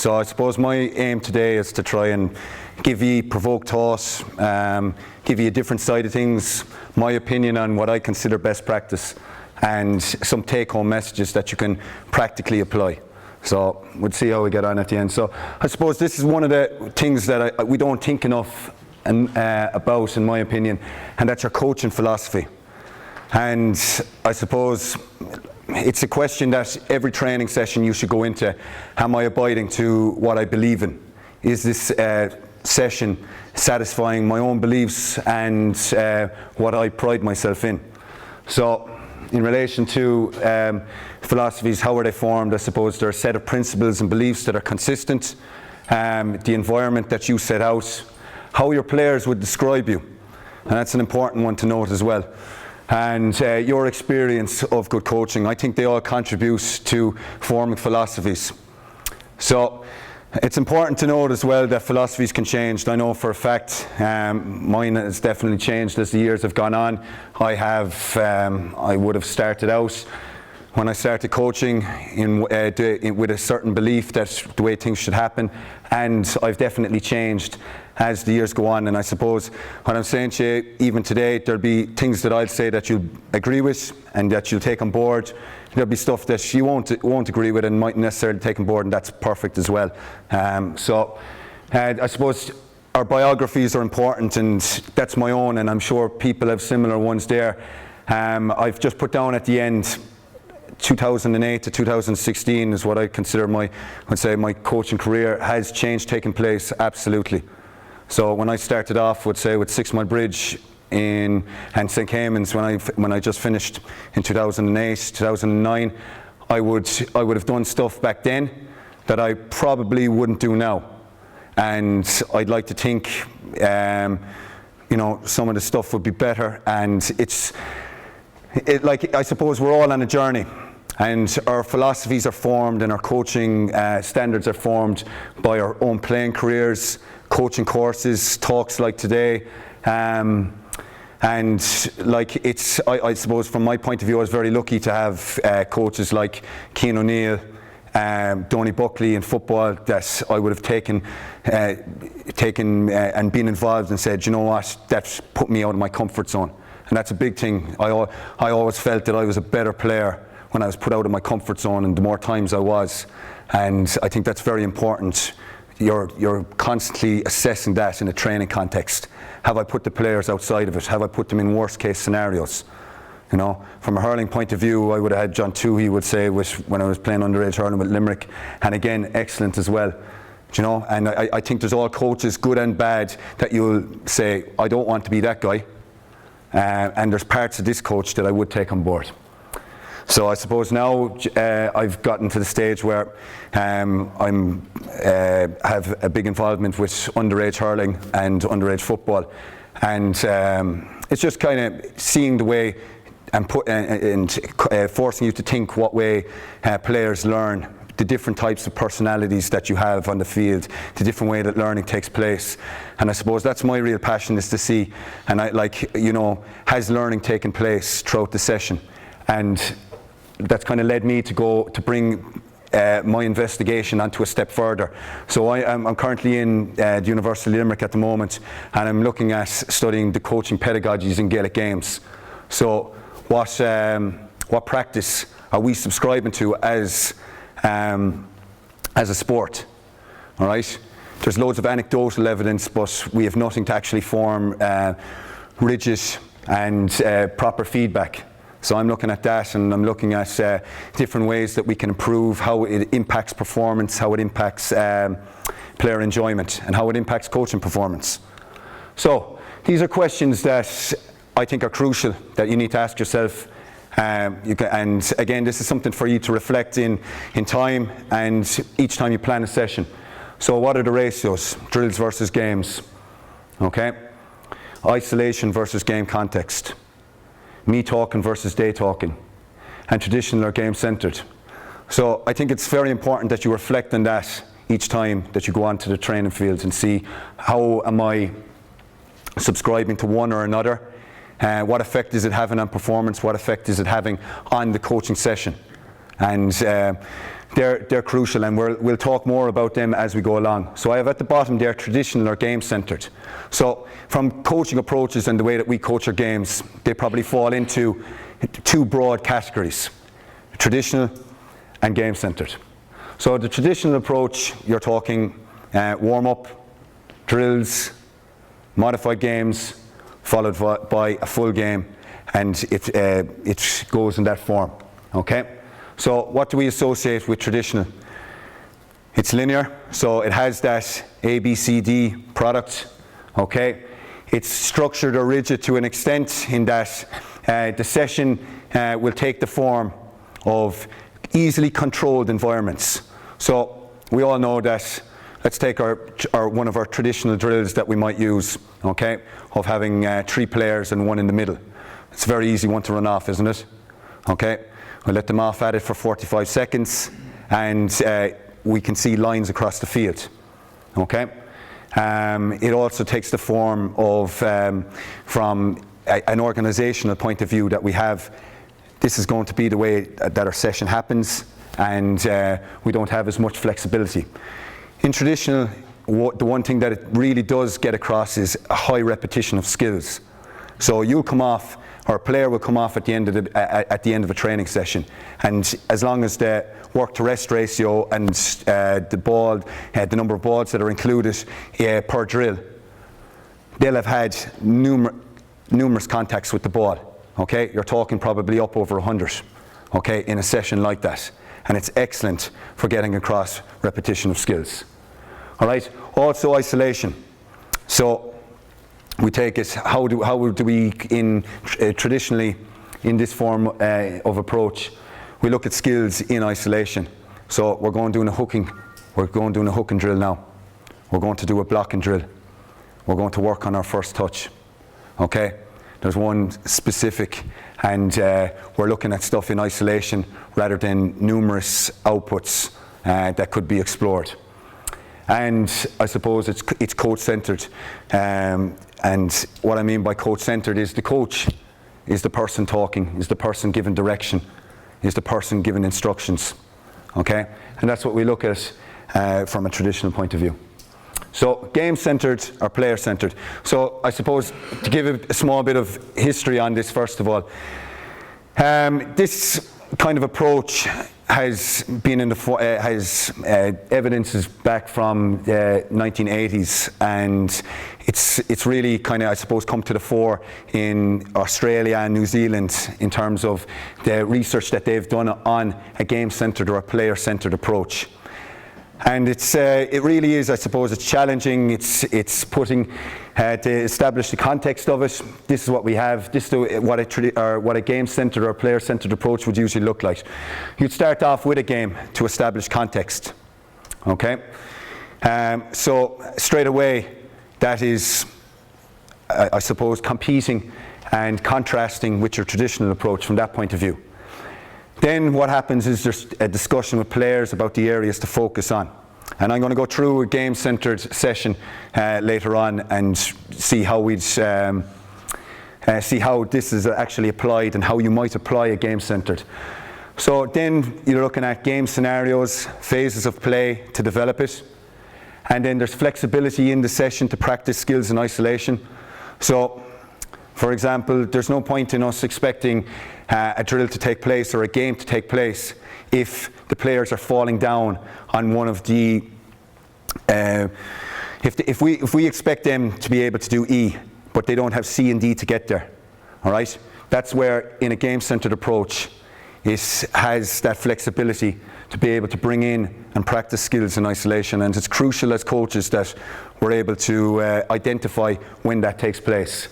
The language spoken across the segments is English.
So I suppose my aim today is to try and give you provoked thoughts, give you a different side of things, my opinion on what I consider best practice, and some take-home messages that you can practically apply. So we'll see how we get on at the end. So I suppose this is one of the things that we don't think enough about, in my opinion, and that's your coaching philosophy. And I suppose it's a question that every training session you should go into. Am I abiding to what I believe in? Is this session satisfying my own beliefs and what I pride myself in? So in relation to philosophies, how are they formed? I suppose there are a set of principles and beliefs that are consistent, the environment that you set out, how your players would describe you, and that's an important one to note as well. And your experience of good coaching, I think they all contribute to forming philosophies. So it's important to note as well that philosophies can change. I know for a fact mine has definitely changed as the years have gone on. I would have started out when I started coaching with a certain belief that the way things should happen, and I've definitely changed as the years go on. And I suppose what I'm saying to you, even today, there'll be things that I'll say that you'll agree with and that you'll take on board. There'll be stuff that you won't agree with and mightn't necessarily take on board, and that's perfect as well. I suppose our biographies are important, and that's my own, and I'm sure people have similar ones there. I've just put down at the end 2008 to 2016 is what I consider my coaching career has changed taken place, absolutely. So when I started off, with 6 Mile Bridge and St. Cayman's, when I just finished in 2008, 2009, I would have done stuff back then that I probably wouldn't do now. And I'd like to think, some of the stuff would be better. And I suppose we're all on a journey. And our philosophies are formed, and our coaching standards are formed by our own playing careers, coaching courses, talks like today. I suppose from my point of view, I was very lucky to have coaches like Cian O'Neill, Donny Buckley in football that I would have taken and been involved and said, you know what, that's put me out of my comfort zone. And that's a big thing. I always felt that I was a better player when I was put out of my comfort zone, and the more times I was. And I think that's very important. You're constantly assessing that in a training context. Have I put the players outside of it? Have I put them in worst case scenarios? From a hurling point of view, I would have had John Toohey would say when I was playing underage hurling with Limerick, and again, excellent as well. And I think there's all coaches, good and bad, that you'll say, I don't want to be that guy. And there's parts of this coach that I would take on board. So I suppose now I've gotten to the stage where I have a big involvement with underage hurling and underage football, and it's just kind of seeing the way and forcing you to think what way players learn, the different types of personalities that you have on the field, the different way that learning takes place. And I suppose that's my real passion, is to see, and has learning taken place throughout the session? And that's kind of led me to bring my investigation onto a step further. So I'm currently in the University of Limerick at the moment, and I'm looking at studying the coaching pedagogies in Gaelic games. So what practice are we subscribing to as a sport? All right. There's loads of anecdotal evidence, but we have nothing to actually form rigid and proper feedback. So I'm looking at that, and I'm looking at different ways that we can improve, how it impacts performance, how it impacts player enjoyment, and how it impacts coaching performance. So these are questions that I think are crucial, that you need to ask yourself. And again, this is something for you to reflect in time and each time you plan a session. So what are the ratios? Drills versus games. Okay. Isolation versus game context. Me talking versus they talking, and traditional or game centred. So I think it's very important that you reflect on that each time that you go onto the training fields and see, how am I subscribing to one or another? What effect is it having on performance? What effect is it having on the coaching session? And they're crucial, and we'll talk more about them as we go along. So I have at the bottom there traditional or game-centred. So from coaching approaches and the way that we coach our games, they probably fall into two broad categories: traditional and game-centred. So the traditional approach, you're talking warm-up, drills, modified games, followed by a full game, and it goes in that form. Okay. So what do we associate with traditional? It's linear, so it has that A, B, C, D product. Okay. It's structured or rigid to an extent in that the session will take the form of easily controlled environments. So we all know that. Let's take our one of our traditional drills that we might use, okay, of having 3 players and 1 in the middle. It's a very easy one to run off, isn't it? Okay, we'll let them off at it for 45 seconds, and we can see lines across the field. Okay, it also takes the form of from an organisational point of view that we have. This is going to be the way that our session happens, and we don't have as much flexibility. In traditional, the one thing that it really does get across is a high repetition of skills. So you'll come off, or a player will come off at the end of a training session, and as long as the work to rest ratio and the number of balls that are included per drill, they'll have had numerous contacts with the ball. Okay, you're talking probably up over 100. Okay, in a session like that. And it's excellent for getting across repetition of skills. All right. Also isolation. So we take it. How do we traditionally in this form of approach? We look at skills in isolation. So we're going doing a hooking. We're going doing a hooking drill now. We're going to do a blocking drill. We're going to work on our first touch. Okay. There's one specific, and we're looking at stuff in isolation rather than numerous outputs that could be explored. And I suppose it's coach-centred. And what I mean by coach-centred is the coach is the person talking, is the person giving direction, is the person giving instructions. Okay? And that's what we look at from a traditional point of view. So game-centred or player-centred. So I suppose to give a small bit of history on this first of all, this kind of approach has been in the evidences back from the 1980s, and it's really kind of, I suppose, come to the fore in Australia and New Zealand in terms of the research that they've done on a game-centred or a player-centred approach. And it really is, I suppose, it's challenging. It's putting to establish the context of it. This is what we have. This is what a game-centred or player-centred approach would usually look like. You'd start off with a game to establish context. Okay. So straight away, that is, I suppose, competing and contrasting with your traditional approach from that point of view. Then what happens is there's a discussion with players about the areas to focus on. And I'm going to go through a game-centred session later on and see how this is actually applied and how you might apply a game-centred. So then you're looking at game scenarios, phases of play to develop it. And then there's flexibility in the session to practice skills in isolation. So, for example, there's no point in us expecting a drill to take place or a game to take place if the players are falling down on one of the if we expect them to be able to do E but they don't have C and D to get there. All right, that's where in a game-centred approach it has that flexibility to be able to bring in and practice skills in isolation, and it's crucial as coaches that we're able to identify when that takes place.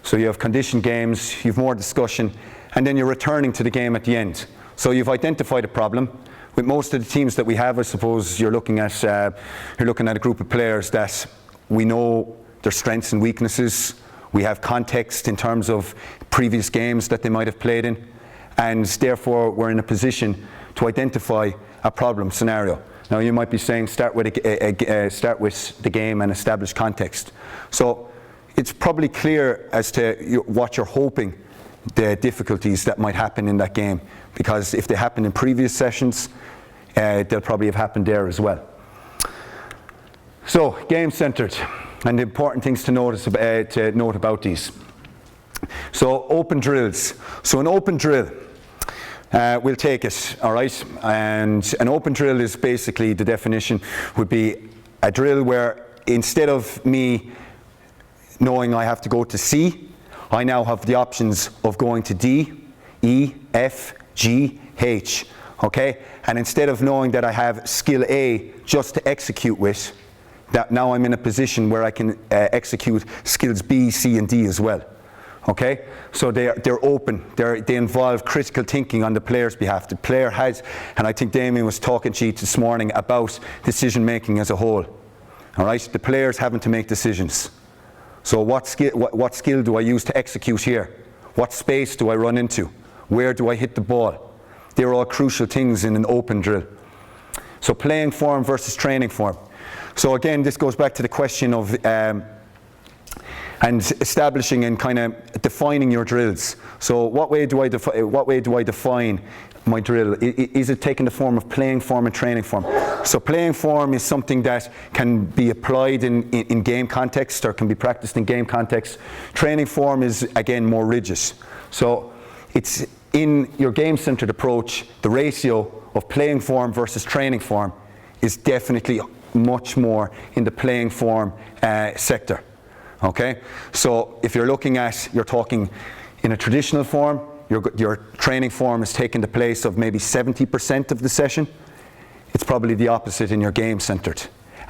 So you have conditioned games, you have more discussion, and then you're returning to the game at the end. So you've identified a problem. With most of the teams that we have, I suppose you're looking at a group of players that we know their strengths and weaknesses. We have context in terms of previous games that they might have played in, and therefore we're in a position to identify a problem scenario. Now you might be saying start with the game and establish context. So it's probably clear as to what you're hoping the difficulties that might happen in that game, because if they happened in previous sessions, they'll probably have happened there as well. So, game-centred, and the important things to note about these. So, open drills. So, an open drill, we'll take it, all right? And an open drill is basically, the definition would be a drill where instead of me knowing I have to go to C, I now have the options of going to D, E, F, G, H, okay? And instead of knowing that I have skill A just to execute with, that now I'm in a position where I can execute skills B, C, and D as well. Okay, so they're open. They involve critical thinking on the player's behalf. The player has, and I think Damien was talking to you this morning about decision making as a whole. All right, the player's having to make decisions. So what skill do I use to execute here? What space do I run into? Where do I hit the ball? They're all crucial things in an open drill. So playing form versus training form. So again, this goes back to the question of and establishing and kind of defining your drills. So what way do I define my drill? Is it taking the form of playing form and training form? So playing form is something that can be applied in game context or can be practiced in game context. Training form is, again, more rigid. So it's in your game-centered approach, the ratio of playing form versus training form is definitely much more in the playing form sector. Okay, so if you're talking in a traditional form, your training form is taking the place of maybe 70% of the session. It's probably the opposite in your game-centered.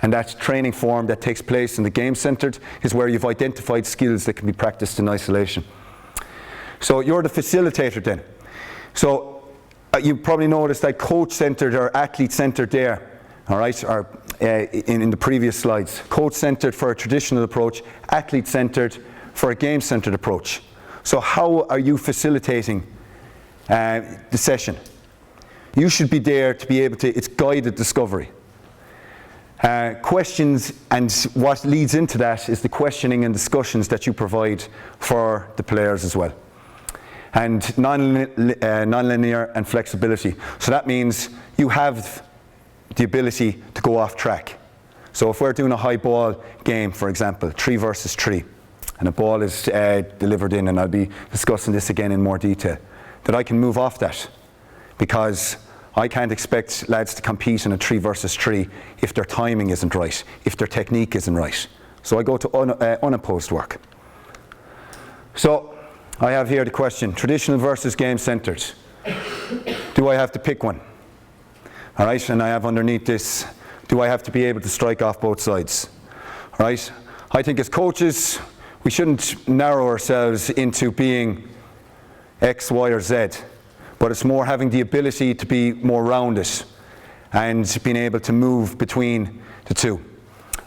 And that training form that takes place in the game-centered is where you've identified skills that can be practiced in isolation. So you're the facilitator then. So you probably noticed that coach-centered or athlete-centered there, all right, or in the previous slides. Coach-centered for a traditional approach, athlete-centered for a game-centered approach. So how are you facilitating the session? You should be there to be able to, it's guided discovery. Questions, and what leads into that is the questioning and discussions that you provide for the players as well. And non-linear and flexibility. So that means you have the ability to go off track. So if we're doing a high ball game, for example, 3 versus 3, and a ball is delivered in, and I'll be discussing this again in more detail, that I can move off that, because I can't expect lads to compete in a 3 versus 3 if their timing isn't right, if their technique isn't right. So I go to unopposed work. So I have here the question, traditional versus game-centered. Do I have to pick one? All right, and I have underneath this, do I have to be able to strike off both sides? All right, I think as coaches, we shouldn't narrow ourselves into being X, Y, or Z, but it's more having the ability to be more rounded and being able to move between the two.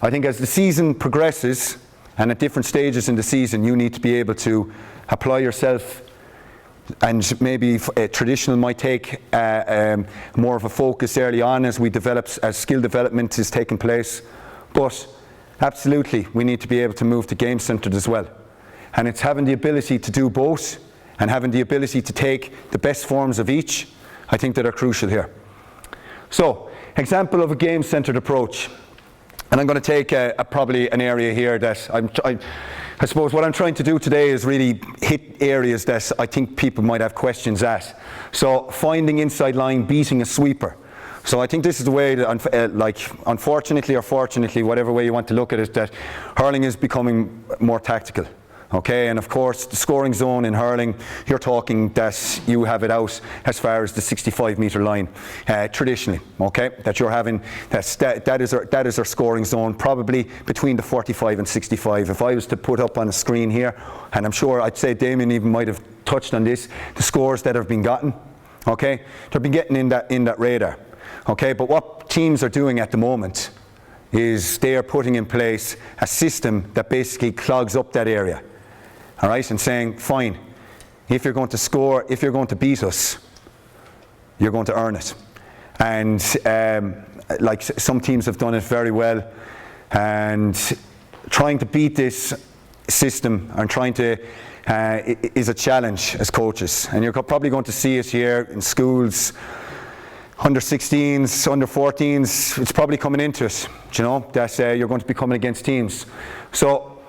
I think as the season progresses, and at different stages in the season, you need to be able to apply yourself, and maybe traditional might take more of a focus early on as we develop, as skill development is taking place. But absolutely, we need to be able to move to game-centered as well. And it's having the ability to do both and having the ability to take the best forms of each, I think, that are crucial here. So, example of a game-centered approach. And I'm going to take probably an area here that I suppose what I'm trying to do today is really hit areas that I think people might have questions at. So finding inside line, beating a sweeper. So I think this is the way that, unfortunately or fortunately, whatever way you want to look at it, that hurling is becoming more tactical. Okay, and of course the scoring zone in hurling, you're talking that you have it out as far as the 65-metre line traditionally. Okay, that you're having that is our scoring zone, probably between the 45 and 65. If I was to put up on a screen here, and I'm sure I'd say Damien even might have touched on this, the scores that have been gotten. Okay, they've been getting in that radar. Okay, but what teams are doing at the moment is they are putting in place a system that basically clogs up that area. All right, and saying, fine, if you're going to score, if you're going to beat us, you're going to earn it. And like some teams have done it very well, and trying to beat this system and trying to is a challenge as coaches. And you're probably going to see it here in schools, under 16s, under 14s, it's probably coming into it, you know, that you're going to be coming against teams. So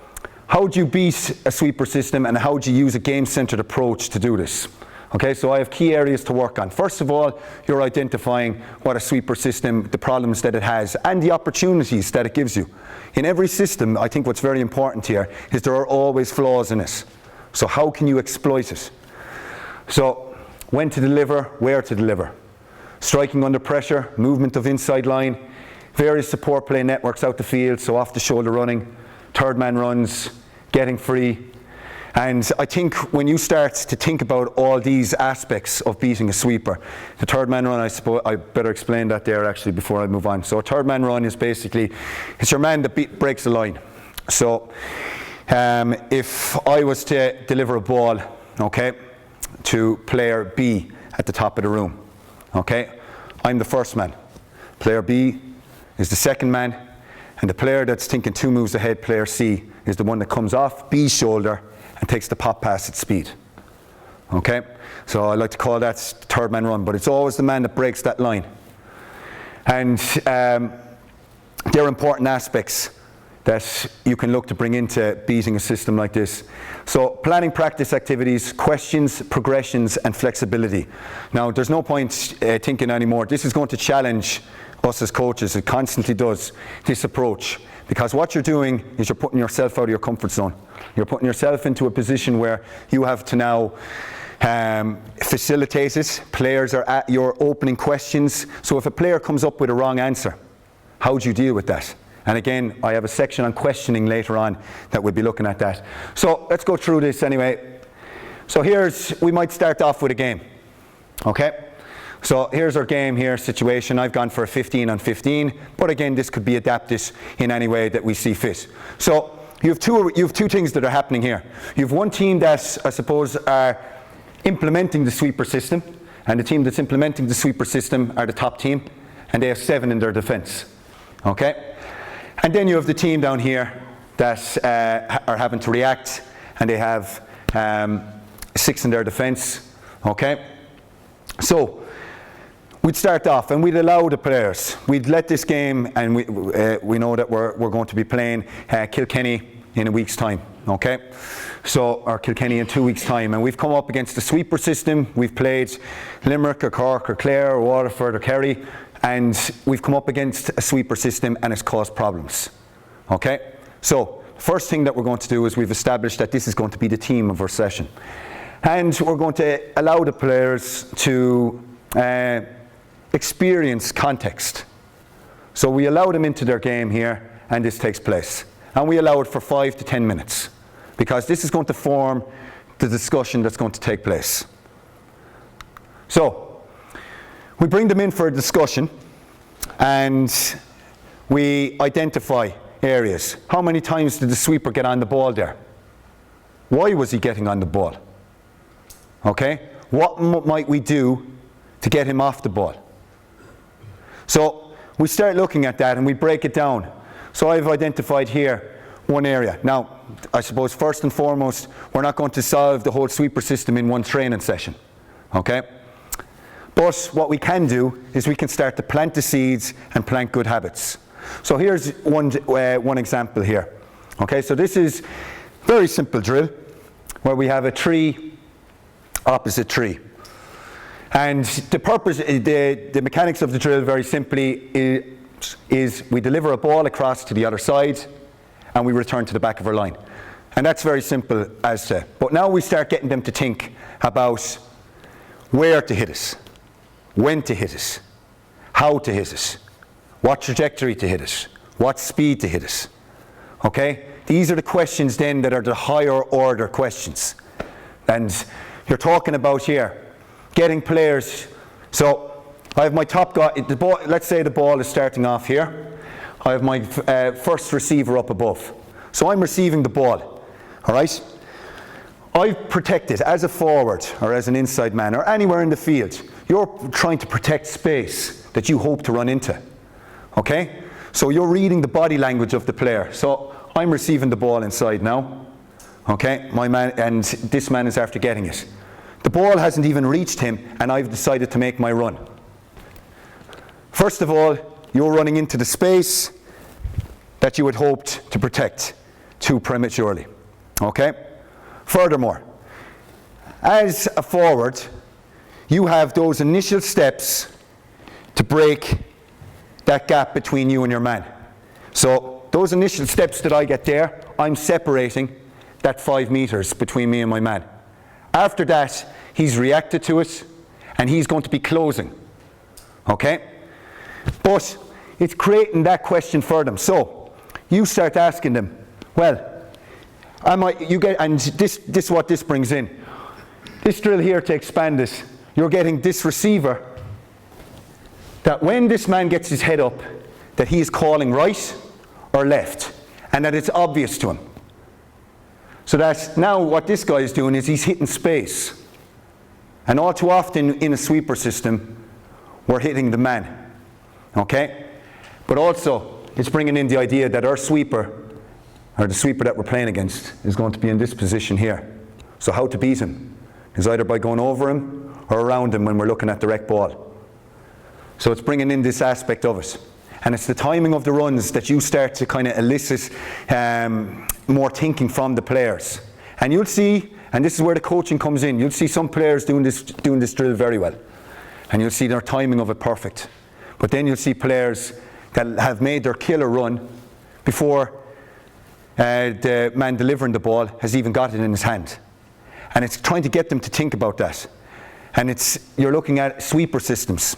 how do you beat a sweeper system, and how do you use a game-centred approach to do this? Okay, so I have key areas to work on. First of all, you're identifying what a sweeper system, the problems that it has, and the opportunities that it gives you. In every system, I think what's very important here is there are always flaws in it. So how can you exploit it? So when to deliver, where to deliver. Striking under pressure, movement of inside line, various support play networks out the field, so off the shoulder running, third man runs, getting free. And I think when you start to think about all these aspects of beating a sweeper, the third man run, I suppose I better explain that there actually before I move on. So a third man run is basically, it's your man that breaks the line. So if I was to deliver a ball, okay, to player B at the top of the room, okay, I'm the first man. Player B is the second man, and the player that's thinking 2 moves ahead, player C, is the one that comes off B's shoulder and takes the pop pass at speed. Okay? So I like to call that third man run, but it's always the man that breaks that line. And they're important aspects that you can look to bring into beating a system like this. So planning practice activities, questions, progressions, and flexibility. Now there's no point thinking anymore, this is going to challenge us as coaches. It constantly does, this approach. Because what you're doing is you're putting yourself out of your comfort zone. You're putting yourself into a position where you have to now facilitate it. Players are at your opening questions. So if a player comes up with a wrong answer, how do you deal with that? And again, I have a section on questioning later on that we'll be looking at that. So let's go through this anyway. So we might start off with a game. Okay? So here's our game here situation. I've gone for a 15 on 15, but again, this could be adapted in any way that we see fit. So you have two things that are happening here. You have one team that, I suppose, are implementing the sweeper system, and the team that's implementing the sweeper system are the top team, and they have 7 in their defence. Okay? And then you have the team down here that are having to react, and they have 6 in their defence. Okay? So we'd start off and we'd allow the players. We'd let this game, and we know that we're going to be playing Kilkenny in a week's time, okay? So, or Kilkenny in 2 weeks' time, and we've come up against the sweeper system. We've played Limerick or Cork or Clare or Waterford or Kerry, and we've come up against a sweeper system and it's caused problems, okay? So, first thing that we're going to do is we've established that this is going to be the theme of our session. And we're going to allow the players to experience context. So we allow them into their game here, and this takes place. And we allow it for 5 to 10 minutes, because this is going to form the discussion that's going to take place. So we bring them in for a discussion, and we identify areas. How many times did the sweeper get on the ball there? Why was he getting on the ball? Okay? What might we do to get him off the ball? So we start looking at that and we break it down. So I've identified here one area. Now, I suppose first and foremost, we're not going to solve the whole sweeper system in one training session. Okay? But what we can do is we can start to plant the seeds and plant good habits. So here's one example here. Okay, so this is a very simple drill where we have a tree opposite tree. And the purpose, the mechanics of the drill very simply is we deliver a ball across to the other side and we return to the back of our line. And that's very simple as to, but now we start getting them to think about where to hit us, when to hit us, how to hit us, what trajectory to hit us, what speed to hit us. Okay? These are the questions then that are the higher order questions. And you're talking about here, getting players. So I have my top guy, the ball, let's say the ball is starting off here. I have my first receiver up above. So I'm receiving the ball, all right? I protect it as a forward or as an inside man or anywhere in the field. You're trying to protect space that you hope to run into, okay? So you're reading the body language of the player. So I'm receiving the ball inside now, okay? My man, and this man is after getting it. The ball hasn't even reached him and I've decided to make my run. First of all, you're running into the space that you had hoped to protect too prematurely. Okay? Furthermore, as a forward, you have those initial steps to break that gap between you and your man. So those initial steps that I get there, I'm separating that 5 meters between me and my man. After that, he's reacted to it and he's going to be closing. Okay? But it's creating that question for them. So you start asking them, well, and this is what this brings in. This drill here, to expand this, you're getting this receiver that when this man gets his head up, that he is calling right or left, and that it's obvious to him. So that's now what this guy is doing is he's hitting space. And all too often in a sweeper system, we're hitting the man. Okay? But also, it's bringing in the idea that our sweeper, or the sweeper that we're playing against, is going to be in this position here. So how to beat him is either by going over him or around him when we're looking at direct ball. So it's bringing in this aspect of it. And it's the timing of the runs that you start to kind of elicit more thinking from the players. And you'll see, and this is where the coaching comes in, you'll see some players doing this drill very well. And you'll see their timing of it perfect. But then you'll see players that have made their killer run before the man delivering the ball has even got it in his hand. And it's trying to get them to think about that. And you're looking at sweeper systems.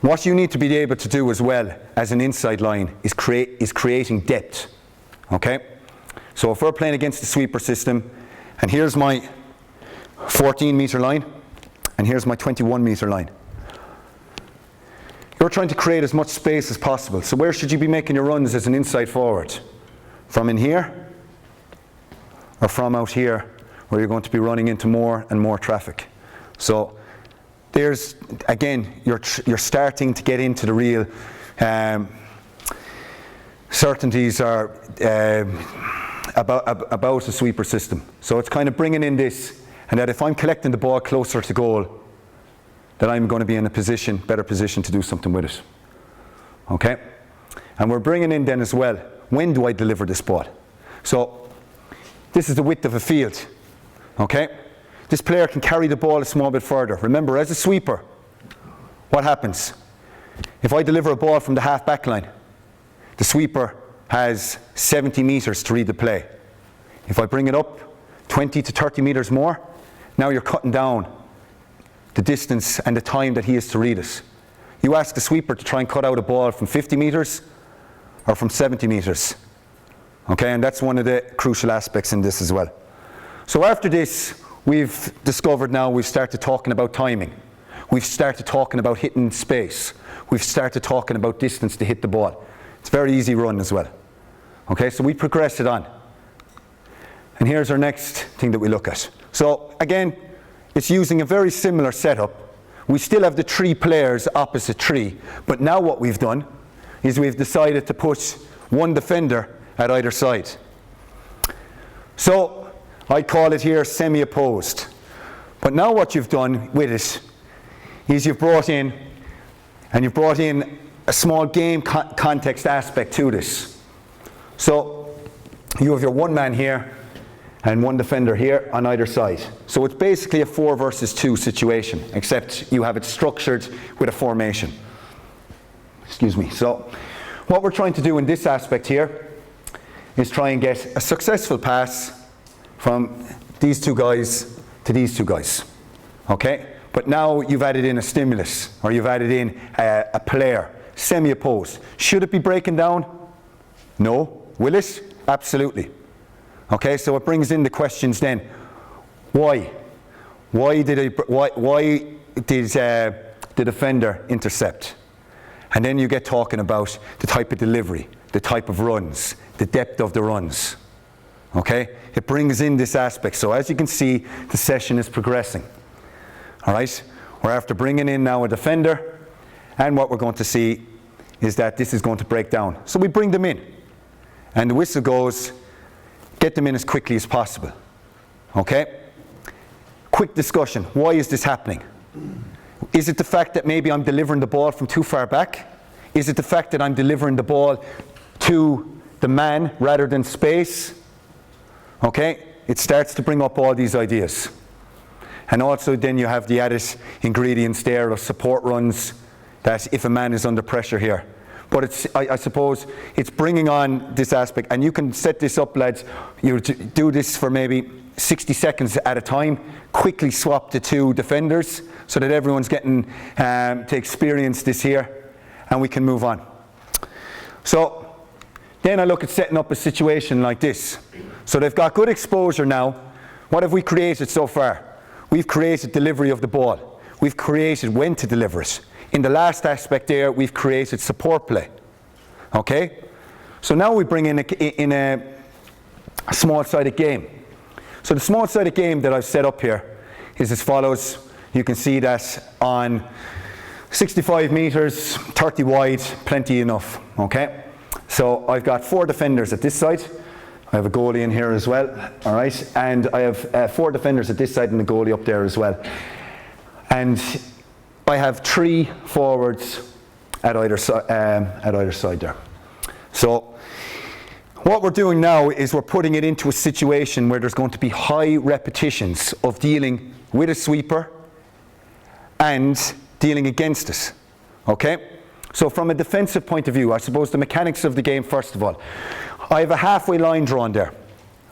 What you need to be able to do as well as an inside line is creating depth. Okay? So if we're playing against the sweeper system, and here's my 14 metre line, and here's my 21 metre line. You're trying to create as much space as possible. So where should you be making your runs as an inside forward? From in here, or from out here, where you're going to be running into more and more traffic. So there's, again, you're starting to get into the real certainties are about a sweeper system. So it's kind of bringing in this, and that if I'm collecting the ball closer to goal, that I'm going to be in a better position to do something with it. Okay? And we're bringing in then as well, when do I deliver this ball? So this is the width of a field. Okay? This player can carry the ball a small bit further. Remember, as a sweeper, what happens? If I deliver a ball from the half-back line, the sweeper has 70 metres to read the play. If I bring it up 20 to 30 metres more, now you're cutting down the distance and the time that he has to read it. You ask the sweeper to try and cut out a ball from 50 metres or from 70 metres. Okay, and that's one of the crucial aspects in this as well. So after this, we've discovered now we've started talking about timing. We've started talking about hitting space. We've started talking about distance to hit the ball. It's a very easy run as well. Okay, so we progress it on. And here's our next thing that we look at. So again, it's using a very similar setup. We still have the 3 players opposite 3, but now what we've done is we've decided to put 1 defender at either side. So I call it here semi-opposed. But now what you've done with it is you've brought in a small game context aspect to this. So you have your 1 man here and 1 defender here on either side. So it's basically a 4 versus 2 situation, except you have it structured with a formation. Excuse me. So what we're trying to do in this aspect here is try and get a successful pass from these 2 guys to these 2 guys. Okay? But now you've added in a stimulus, or you've added in a player, semi-opposed. Should it be breaking down? No. Will it? Absolutely. Okay, so it brings in the questions then. Why? Why did the defender intercept? And then you get talking about the type of delivery, the type of runs, the depth of the runs. Okay? It brings in this aspect. So as you can see, the session is progressing. All right? We're after bringing in now a defender, and what we're going to see is that this is going to break down. So we bring them in, and the whistle goes, get them in as quickly as possible. Okay? Quick discussion. Why is this happening? Is it the fact that maybe I'm delivering the ball from too far back? Is it the fact that I'm delivering the ball to the man rather than space? Okay, it starts to bring up all these ideas. And also then you have the added ingredients there of support runs, that if a man is under pressure here. But it's, I suppose it's bringing on this aspect, and you can set this up, lads. You do this for maybe 60 seconds at a time, quickly swap the two defenders so that everyone's getting to experience this here, and we can move on. So then I look at setting up a situation like this. So they've got good exposure now. What have we created so far? We've created delivery of the ball. We've created when to deliver it. In the last aspect there, we've created support play. Okay? So now we bring in a small-sided game. So the small-sided game that I've set up here is as follows. You can see that on 65 metres, 30 wide, plenty enough. Okay? So I've got 4 defenders at this side. I have a goalie in here as well. All right? And I have 4 defenders at this side and a goalie up there as well. And I have 3 forwards at either side there. So what we're doing now is we're putting it into a situation where there's going to be high repetitions of dealing with a sweeper and dealing against it. Okay? So from a defensive point of view, I suppose the mechanics of the game first of all. I have a halfway line drawn there.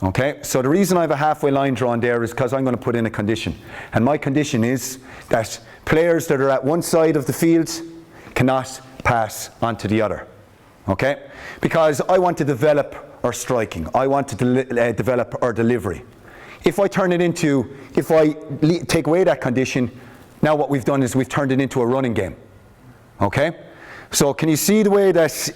Okay? So the reason I have a halfway line drawn there is because I'm going to put in a condition. And my condition is that players that are at one side of the field cannot pass onto the other. Okay? Because I want to develop our striking. I want to develop our delivery. If I turn it into, if I take away that condition, now what we've done is we've turned it into a running game. Okay? So can you see the way that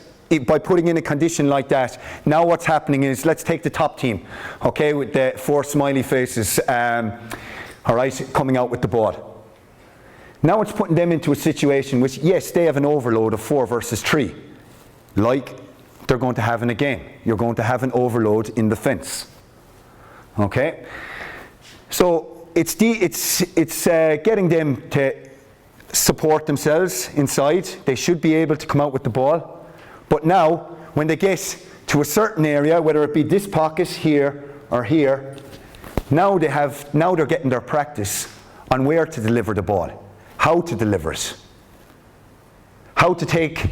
by putting in a condition like that, now what's happening is, let's take the top team, okay, with the 4 smiley faces, all right, coming out with the ball. Now it's putting them into a situation which, yes, they have an overload of 4 versus 3, like they're going to have in a game. You're going to have an overload in defence. Okay? So it's getting them to support themselves inside. They should be able to come out with the ball. But now, when they get to a certain area, whether it be this pocket here or here, now they're getting their practice on where to deliver the ball, how to deliver it, how to take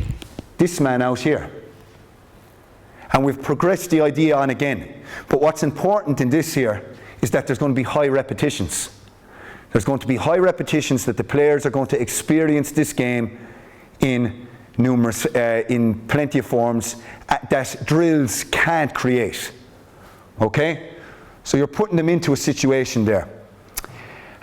this man out here. And we've progressed the idea on again. But what's important in this here is that there's going to be high repetitions. There's going to be high repetitions that the players are going to experience this game in plenty of forms that drills can't create. Okay? So you're putting them into a situation there.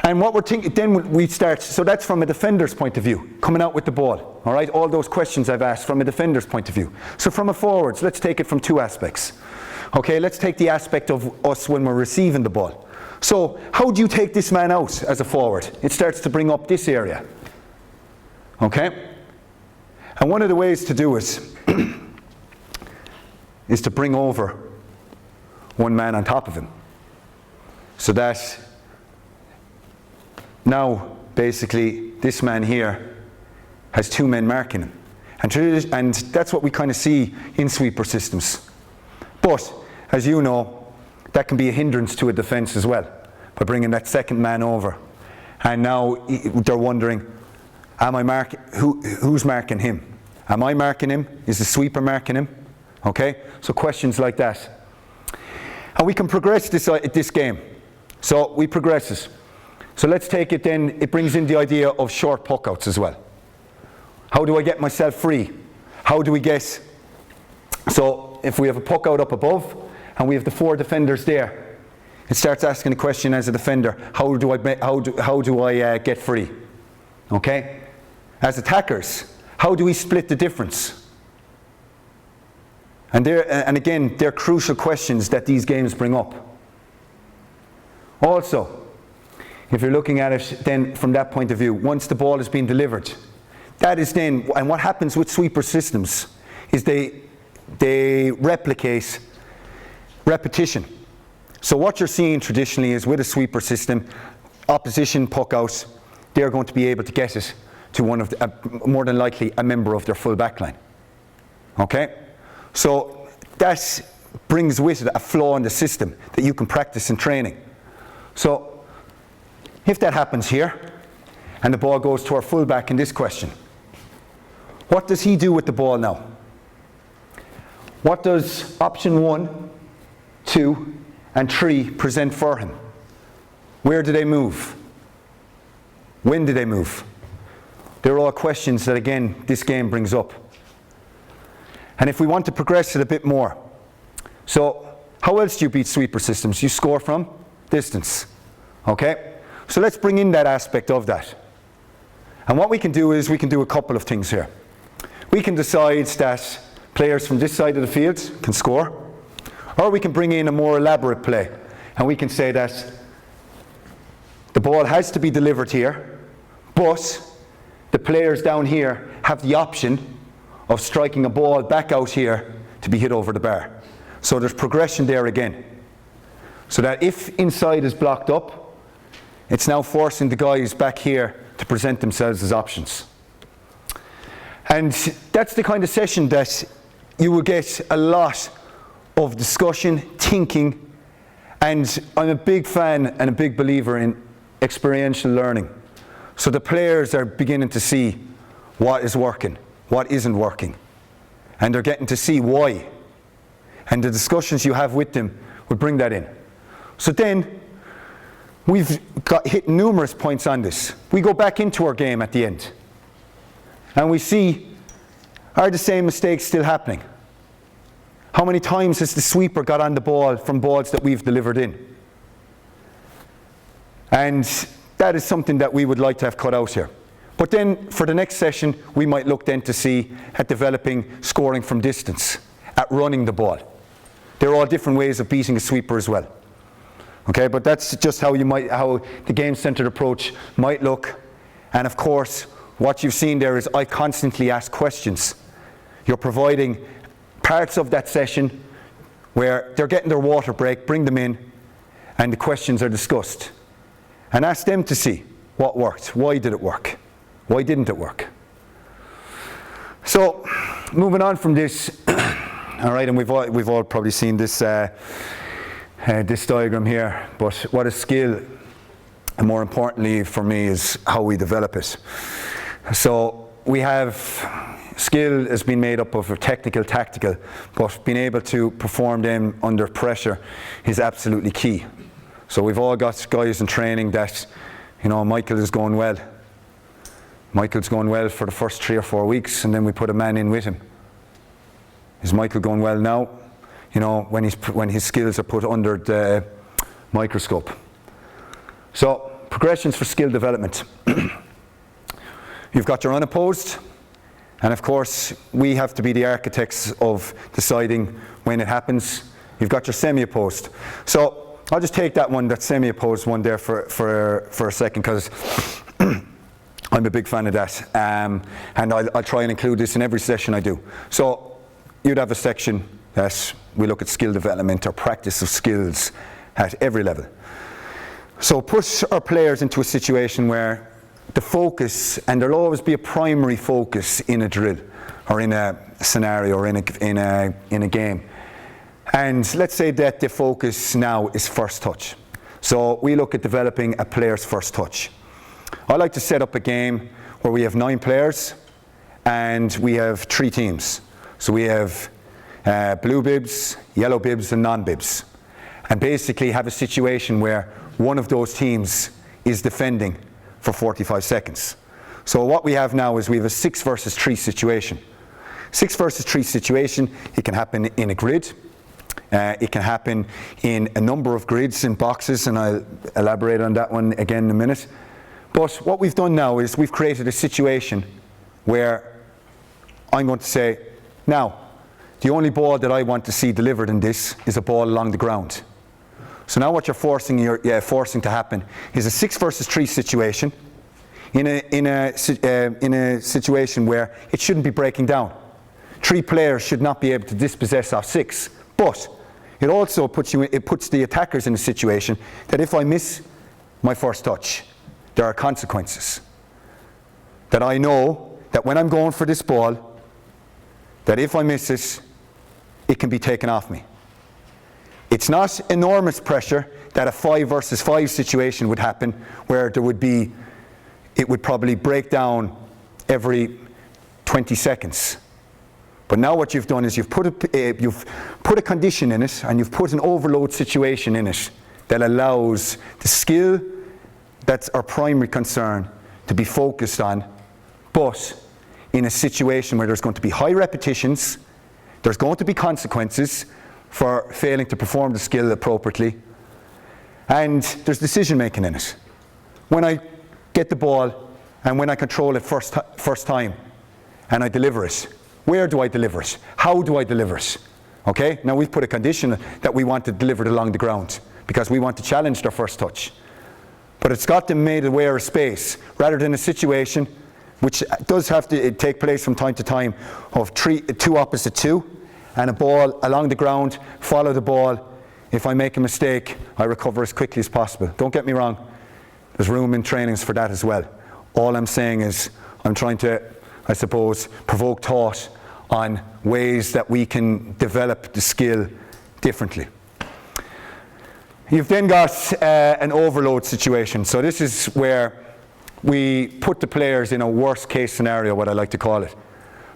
And what we're thinking, then we start, so that's from a defender's point of view, coming out with the ball. All right? All those questions I've asked from a defender's point of view. So from a forwards, let's take it from 2 aspects. Okay, let's take the aspect of us when we're receiving the ball. So how do you take this man out as a forward? It starts to bring up this area. Okay? And one of the ways to do it is to bring over one man on top of him. So that now basically this man here has 2 men marking him. And that's what we kind of see in sweeper systems. But as you know, that can be a hindrance to a defence as well, by bringing that second man over. And now they're wondering, who's marking him? Am I marking him? Is the sweeper marking him? Okay? So questions like that. And we can progress this game. So we progress it. So let's take it then, it brings in the idea of short puck outs as well. How do I get myself free? How do we get, so if we have a puck out up above and we have the 4 defenders there, it starts asking a question as a defender, how do I get free? Okay? As attackers, how do we split the difference? And again, they're crucial questions that these games bring up. Also, if you're looking at it then from that point of view, once the ball is being delivered, that is then, and what happens with sweeper systems is they replicate repetition. So what you're seeing traditionally is with a sweeper system, opposition puck out, they're going to be able to get it to one of the, more than likely a member of their full back line. Okay? So that brings with it a flaw in the system that you can practice in training. So if that happens here, and the ball goes to our fullback in this question, what does he do with the ball now? What does option 1, 2, and 3 present for him? Where do they move? When do they move? They're all questions that, again, this game brings up. And if we want to progress it a bit more, so how else do you beat sweeper systems? You score from distance. Okay? So let's bring in that aspect of that. And what we can do is we can do a couple of things here. We can decide that players from this side of the field can score, or we can bring in a more elaborate play, and we can say that the ball has to be delivered here, but the players down here have the option of striking a ball back out here to be hit over the bar. So there's progression there again. So that if inside is blocked up, it's now forcing the guys back here to present themselves as options. And that's the kind of session that you will get a lot of discussion, thinking, and I'm a big fan and a big believer in experiential learning. So the players are beginning to see what is working, what isn't working, and they're getting to see why. And the discussions you have with them will bring that in. So then, we've hit numerous points on this. We go back into our game at the end, and we see, are the same mistakes still happening? How many times has the sweeper got on the ball from balls that we've delivered in? And that is something that we would like to have cut out here. But then for the next session, we might look then to see at developing scoring from distance, at running the ball. There are all different ways of beating a sweeper as well. Okay, but that's just how the game-centered approach might look. And of course, what you've seen there is I constantly ask questions. You're providing parts of that session where they're getting their water break, bring them in, and the questions are discussed. And ask them to see what worked, why did it work, why didn't it work. So, moving on from this, all right, and we've all probably seen this this diagram here, but what is skill, and more importantly for me, is how we develop it. So we have skill has been made up of technical, tactical, but being able to perform them under pressure is absolutely key. So we've all got guys in training that, you know, Michael is going well. Michael's going well for the first 3 or 4 weeks, and then we put a man in with him. Is Michael going well now? You know, when his skills are put under the microscope. So, progressions for skill development. You've got your unopposed, and of course, we have to be the architects of deciding when it happens. You've got your semi-opposed. So, I'll just take that one, that semi-opposed one there for a second, because I'm a big fan of that. And I'll try and include this in every session I do. So, you'd have a section that we look at skill development or practice of skills at every level. So put our players into a situation where the focus, and there'll always be a primary focus in a drill or in a scenario or in a game. And let's say that the focus now is first touch. So we look at developing a player's first touch. I like to set up a game where we have 9 players and we have 3 teams. So we have blue bibs, yellow bibs, and non-bibs. And basically have a situation where one of those teams is defending for 45 seconds. So what we have now is we have a 6 versus 3 situation. 6 versus 3 situation, it can happen in a grid. It can happen in a number of grids and boxes, and I'll elaborate on that one again in a minute. But what we've done now is we've created a situation where I'm going to say, now, the only ball that I want to see delivered in this is a ball along the ground. So now what you're forcing to happen is a 6 versus 3 situation in a situation where it shouldn't be breaking down. 3 players should not be able to dispossess off 6, but it also puts the attackers in a situation that if I miss my first touch, there are consequences. that I know that when I'm going for this ball, that if I miss it, it can be taken off me. It's not enormous pressure that a 5 versus 5 situation would happen, where it would probably break down every 20 seconds. But now what you've done is you've put a condition in it, and you've put an overload situation in it that allows the skill that's our primary concern to be focused on, but in a situation where there's going to be high repetitions, there's going to be consequences for failing to perform the skill appropriately, and there's decision making in it. When I get the ball and when I control it first time and I deliver it, where do I deliver it? How do I deliver it? Okay, now we've put a condition that we want to deliver it along the ground because we want to challenge their first touch. But it's got them made aware of space rather than a situation which does have to take place from time to time of 2 opposite 2 and a ball along the ground, follow the ball. If I make a mistake, I recover as quickly as possible. Don't get me wrong, there's room in trainings for that as well. All I'm saying is I'm trying to, I suppose, provoke thought on ways that we can develop the skill differently. You've then got an overload situation. So this is where we put the players in a worst case scenario, what I like to call it.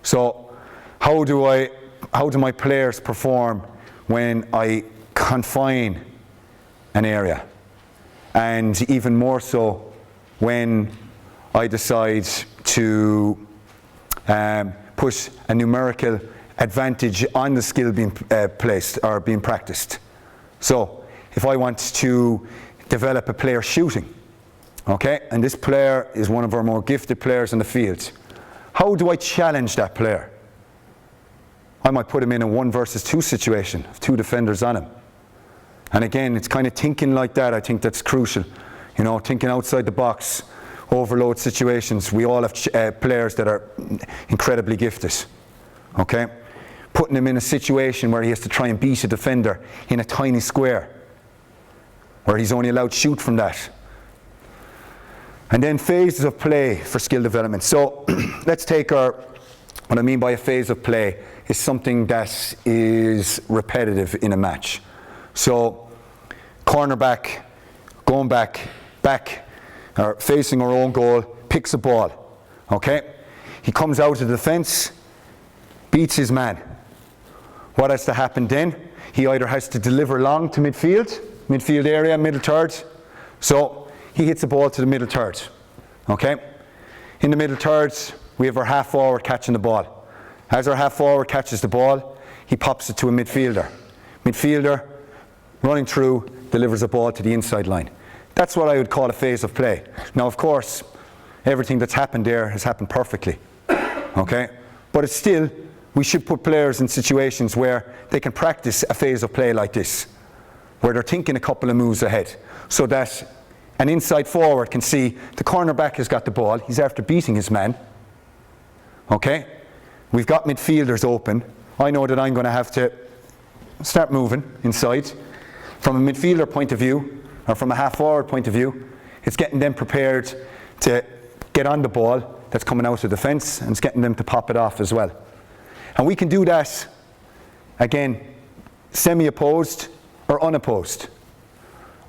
So how do my players perform when I confine an area? And even more so when I decide to put a numerical advantage on the skill being placed or being practiced. So if I want to develop a player shooting, okay, and this player is one of our more gifted players in the field, how do I challenge that player? I might put him in a 1 versus 2 situation, 2 defenders on him. And again, it's kind of thinking like that. I think that's crucial. You know, thinking outside the box, overload situations. We all have players that are incredibly gifted, okay? Putting him in a situation where he has to try and beat a defender in a tiny square, where he's only allowed to shoot from that. And then phases of play for skill development. So let's take what I mean by a phase of play is something that is repetitive in a match. So cornerback, going back, or facing our own goal, picks a ball, okay? He comes out of the defence, beats his man. What has to happen then? He either has to deliver long to midfield area, middle third. So he hits the ball to the middle third, okay? In the middle third, we have our half forward catching the ball. As our half forward catches the ball, he pops it to a midfielder. Midfielder, running through, delivers a ball to the inside line. That's what I would call a phase of play. Now, of course, everything that's happened there has happened perfectly, okay? But it's still, we should put players in situations where they can practice a phase of play like this, where they're thinking a couple of moves ahead, so that an inside forward can see the cornerback has got the ball, he's after beating his man, okay? We've got midfielders open. I know that I'm going to have to start moving inside. From a midfielder point of view, or from a half-forward point of view, it's getting them prepared to get on the ball that's coming out of the defence, and it's getting them to pop it off as well. And we can do that, again, semi-opposed or unopposed.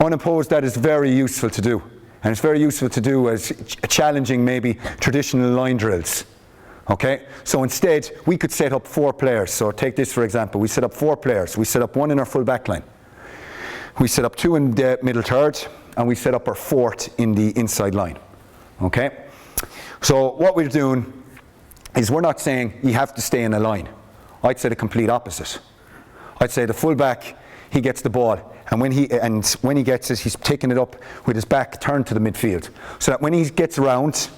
Unopposed, that is very useful to do. And it's very useful to do as challenging maybe traditional line drills. Okay, so instead we could set up 4 players. So take this for example, we set up 4 players. We set up 1 in our full back line. We set up 2 in the middle third, and we set up our 4th in the inside line. Okay, so what we're doing is we're not saying you have to stay in a line. I'd say the complete opposite. I'd say the full back, he gets the ball, and when he gets it, he's taking it up with his back turned to the midfield, so that when he gets around,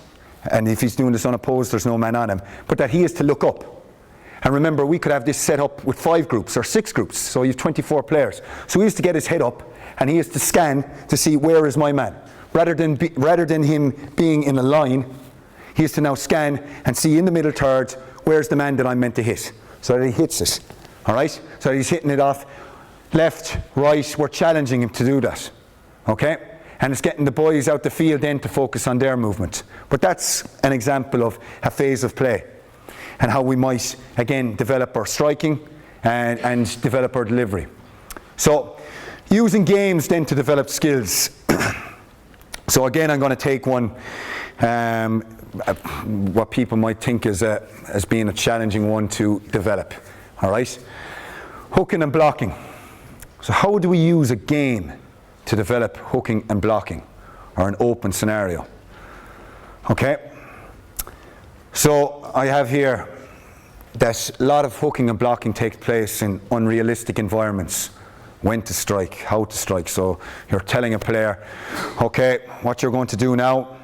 and if he's doing this unopposed, there's no man on him, but that he is to look up. And remember, we could have this set up with 5 groups or 6 groups, so you have 24 players. So he has to get his head up, and he has to scan to see where is my man. Rather than him being in a line, he has to now scan and see in the middle third, where's the man that I'm meant to hit, so that he hits it. All right? So he's hitting it off left, right. We're challenging him to do that. Okay? And it's getting the boys out the field then to focus on their movement. But that's an example of a phase of play and how we might, again, develop our striking and develop our delivery. So, using games then to develop skills. So again, I'm going to take one, what people might think is as being a challenging one to develop. All right? Hooking and blocking. So how do we use a game to develop hooking and blocking, or an open scenario? Okay? So I have here that a lot of hooking and blocking takes place in unrealistic environments. When to strike, how to strike. So you're telling a player, okay, what you're going to do now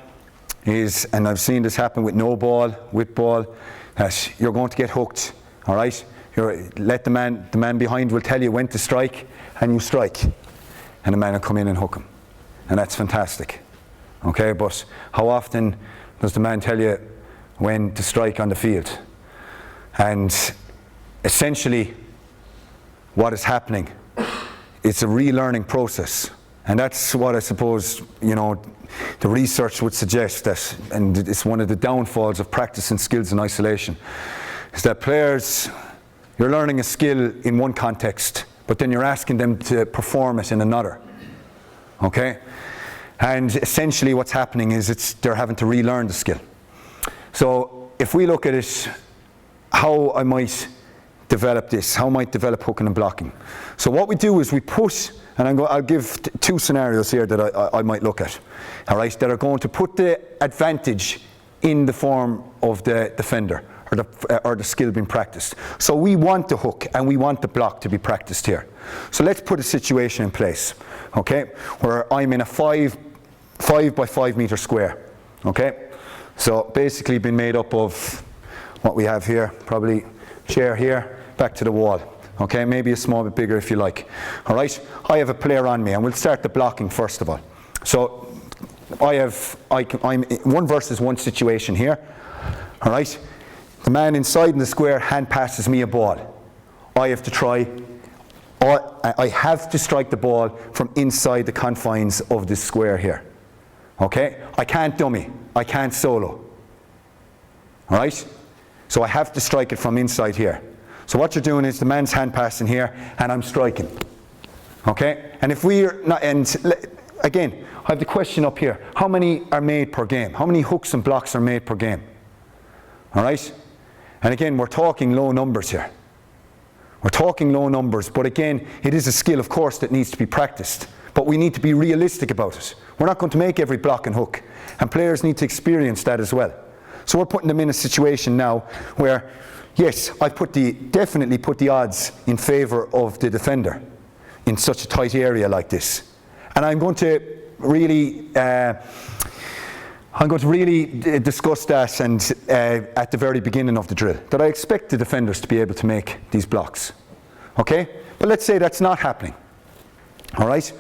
is, and I've seen this happen with no ball, with ball, that you're going to get hooked, all right? Let the man behind will tell you when to strike, and you strike. And the man will come in and hook him. And that's fantastic, okay? But how often does the man tell you when to strike on the field? And essentially, what is happening, it's a relearning process, and that's what I suppose, you know, the research would suggest, that, and it's one of the downfalls of practicing skills in isolation, is that players, you're learning a skill in one context, but then you're asking them to perform it in another, okay? And essentially what's happening is they're having to relearn the skill. So if we look at it, how I might develop this, how I might develop hooking and blocking. So what we do is we put, and I'll give two scenarios here that I might look at, all right, that are going to put the advantage in the form of the defender, or the skill being practiced. So we want the hook and we want the block to be practiced here. So let's put a situation in place, okay, where I'm in a 5 by 5 meter square, okay. So basically been made up of what we have here, probably chair here, back to the wall. Okay, maybe a small bit bigger if you like. All right, I have a player on me, and we'll start the blocking first of all. So I'm 1 versus 1 situation here. All right, the man inside in the square hand passes me a ball. I have to strike the ball from inside the confines of this square here. Okay, I can't dummy, I can't solo. All right, so I have to strike it from inside here. So what you're doing is the man's hand passing here, and I'm striking. Okay? And if we're not, and again, I have the question up here. How many are made per game? How many hooks and blocks are made per game? All right? And again, we're talking low numbers here. We're talking low numbers, but again, it is a skill, of course, that needs to be practiced. But we need to be realistic about it. We're not going to make every block and hook, and players need to experience that as well. So we're putting them in a situation now where, yes, I've definitely put the odds in favour of the defender in such a tight area like this. And I'm going to really discuss that and at the very beginning of the drill, that I expect the defenders to be able to make these blocks. Okay? But let's say that's not happening. All right?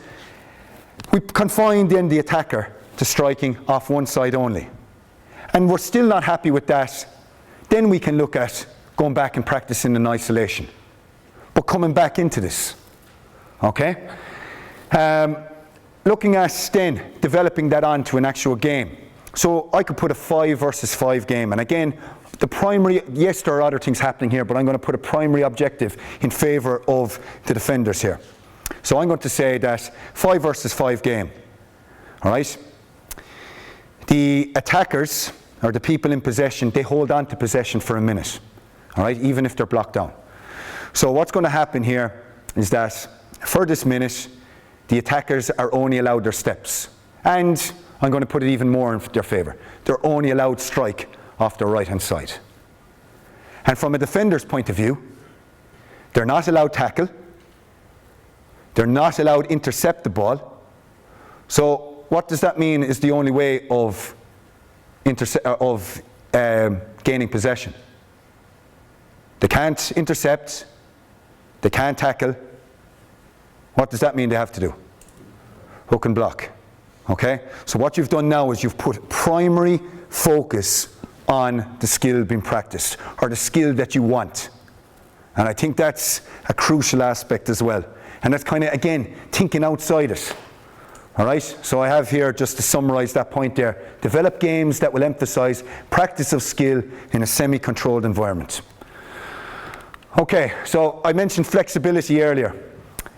We confine then the attacker to striking off one side only. And we're still not happy with that. Then we can look at going back and practicing in isolation. But coming back into this. Okay? Looking at then developing that onto an actual game. So I could put a 5 versus 5 game. And again, the primary, yes, there are other things happening here, but I'm going to put a primary objective in favour of the defenders here. So I'm going to say that 5 versus 5 game. All right? The attackers, or the people in possession, they hold on to possession for a minute. All right? Even if they're blocked down. So what's going to happen here is that for this minute, the attackers are only allowed their steps. And I'm going to put it even more in their favour. They're only allowed strike off their right-hand side. And from a defender's point of view, they're not allowed tackle. They're not allowed intercept the ball. So what does that mean is the only way of gaining possession? They can't intercept. They can't tackle. What does that mean they have to do? Hook and block. Okay? So what you've done now is you've put primary focus on the skill being practiced, or the skill that you want. And I think that's a crucial aspect as well. And that's kind of, again, thinking outside it. All right, so I have here, just to summarize that point there, develop games that will emphasize practice of skill in a semi-controlled environment. Okay, so I mentioned flexibility earlier,